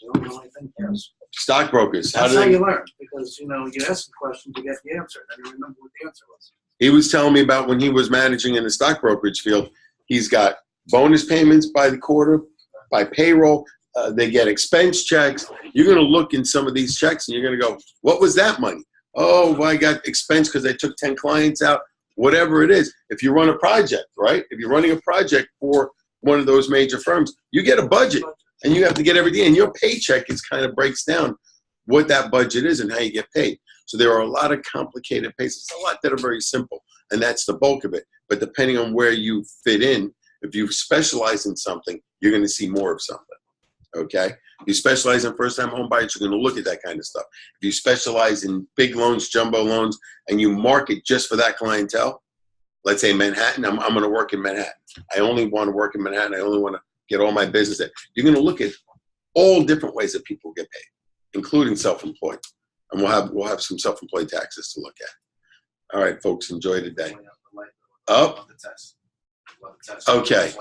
You don't know anything, yes. Stockbrokers. That's how you learn, because, you ask a question to get the answer, and then you remember what the answer was. He was telling me about when he was managing in the stock brokerage field. He's got bonus payments by the quarter, by payroll. They get expense checks. You're going to look in some of these checks, and you're going to go, what was that money? Oh, well, I got expense because I took 10 clients out. Whatever it is. If you run a project, right? If you're running a project for one of those major firms, you get a budget, and you have to get everything. And your paycheck kind of breaks down what that budget is and how you get paid. So there are a lot of complicated pays. There's a lot that are very simple, and that's the bulk of it. But depending on where you fit in, if you specialize in something, you're going to see more of something. Okay? If you specialize in first-time home buyers, you're going to look at that kind of stuff. If you specialize in big loans, jumbo loans, and you market just for that clientele, let's say Manhattan, I'm going to work in Manhattan. I only want to work in Manhattan. I only want to get all my business there. You're going to look at all different ways that people get paid, including self-employed. And we'll have some self-employed taxes to look at. All right, folks, enjoy the day. Up. Okay.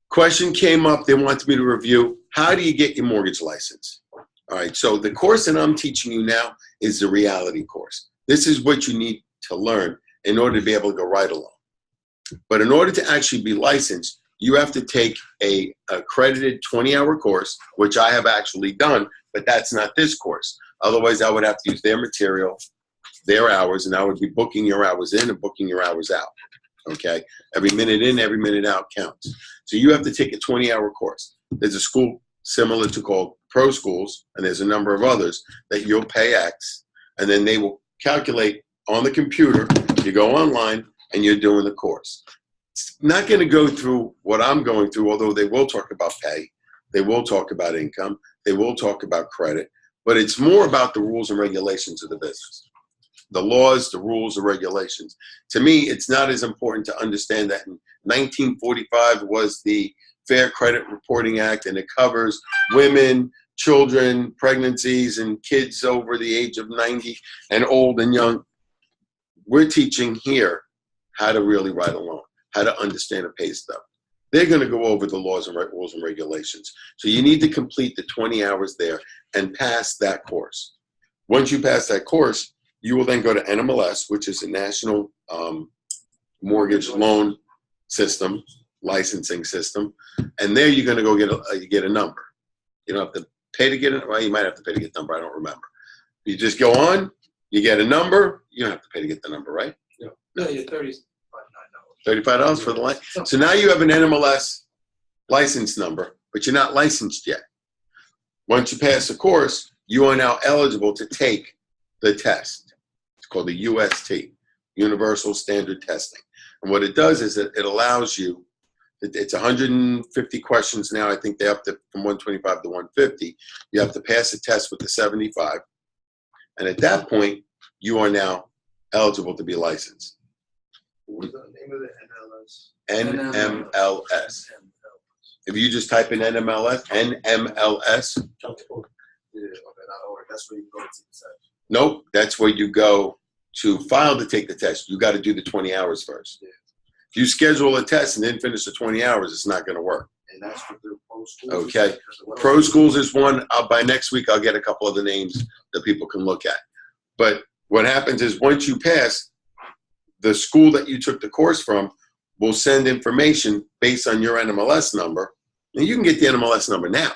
Question came up. They wanted me to review. How do you get your mortgage license? All right. So the course that I'm teaching you now is the reality course. This is what you need to learn in order to be able to go right along. But in order to actually be licensed, you have to take a accredited 20-hour course, which I have actually done, but that's not this course. Otherwise, I would have to use their material, their hours, and I would be booking your hours in and booking your hours out. Okay? Every minute in, every minute out counts. So you have to take a 20-hour course. There's a school similar to called Pro Schools, and there's a number of others that you'll pay X, and then they will calculate on the computer. You go online, and you're doing the course. It's not going to go through what I'm going through, although they will talk about pay. They will talk about income. They will talk about credit. But it's more about the rules and regulations of the business. The laws, the rules, the regulations. To me, it's not as important to understand that in 1945 was the Fair Credit Reporting Act, and it covers women, children, pregnancies, and kids over the age of 90 and old and young. We're teaching here how to really write a loan, how to understand a pay stub. They're going to go over the laws and rules and regulations. So you need to complete the 20 hours there and pass that course. Once you pass that course, you will then go to NMLS, which is a national mortgage loan system, licensing system. And there you're going to go get a number. You don't have to pay to get it. Well, you might have to pay to get the number. I don't remember. You just go on, you get a number. You don't have to pay to get the number, right? No, you're $35. $35 for the license. So now you have an NMLS license number, but you're not licensed yet. Once you pass the course, you are now eligible to take the test. It's called the UST, Universal Standard Testing. And what it does is it allows you, it's 150 questions now. I think they're up to from 125 to 150. You have to pass the test with the 75. And at that point, you are now eligible to be licensed. What was the name of the NLS? NMLS. If you just type in NMLS, NMLS, Yeah, okay, not order. That's where you go to take the test. nope, that's where you go to file to take the test. You got to do the 20 hours first. Yeah. If you schedule a test and then finish the 20 hours, it's not going to work. And that's for the pro schools. Okay. Pro schools is one. By next week, I'll get a couple of the names that people can look at. But what happens is once you pass, the school that you took the course from will send information based on your NMLS number. And you can get the NMLS number now.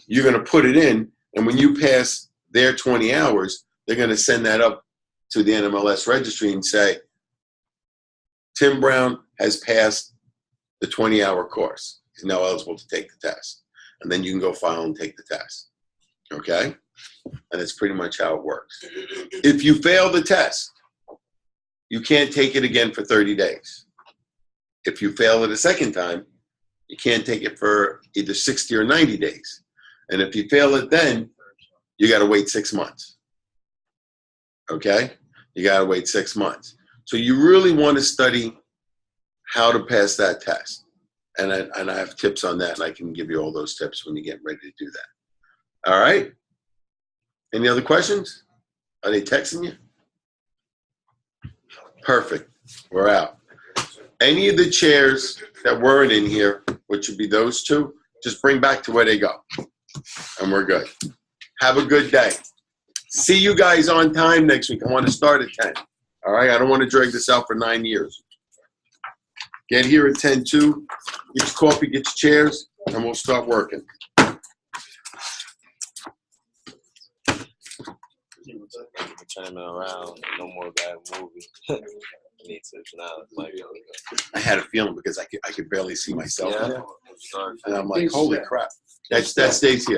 You're going to put it in, and when you pass their 20 hours, they're going to send that up to the NMLS registry and say, Tim Brown has passed the 20-hour course. He's now eligible to take the test. And then you can go file and take the test. Okay? And that's pretty much how it works. If you fail the test, you can't take it again for 30 days. If you fail it a second time, you can't take it for either 60 or 90 days. And if you fail it then, you got to wait 6 months. Okay? You got to wait 6 months. So you really want to study how to pass that test. And I have tips on that, and I can give you all those tips when you get ready to do that. All right? Any other questions? Are they texting you? Perfect. We're out. Any of the chairs that weren't in here, which would be those two, just bring back to where they go. And we're good. Have a good day. See you guys on time next week. I want to start at 10. All right? I don't want to drag this out for 9 years. Get here at 10-2. Get your coffee, get your chairs, and we'll start working. Turn him around. No more bad movie. Need to now. Like, I had a feeling because I could barely see myself. yeah. And I'm like, holy crap. That stays here.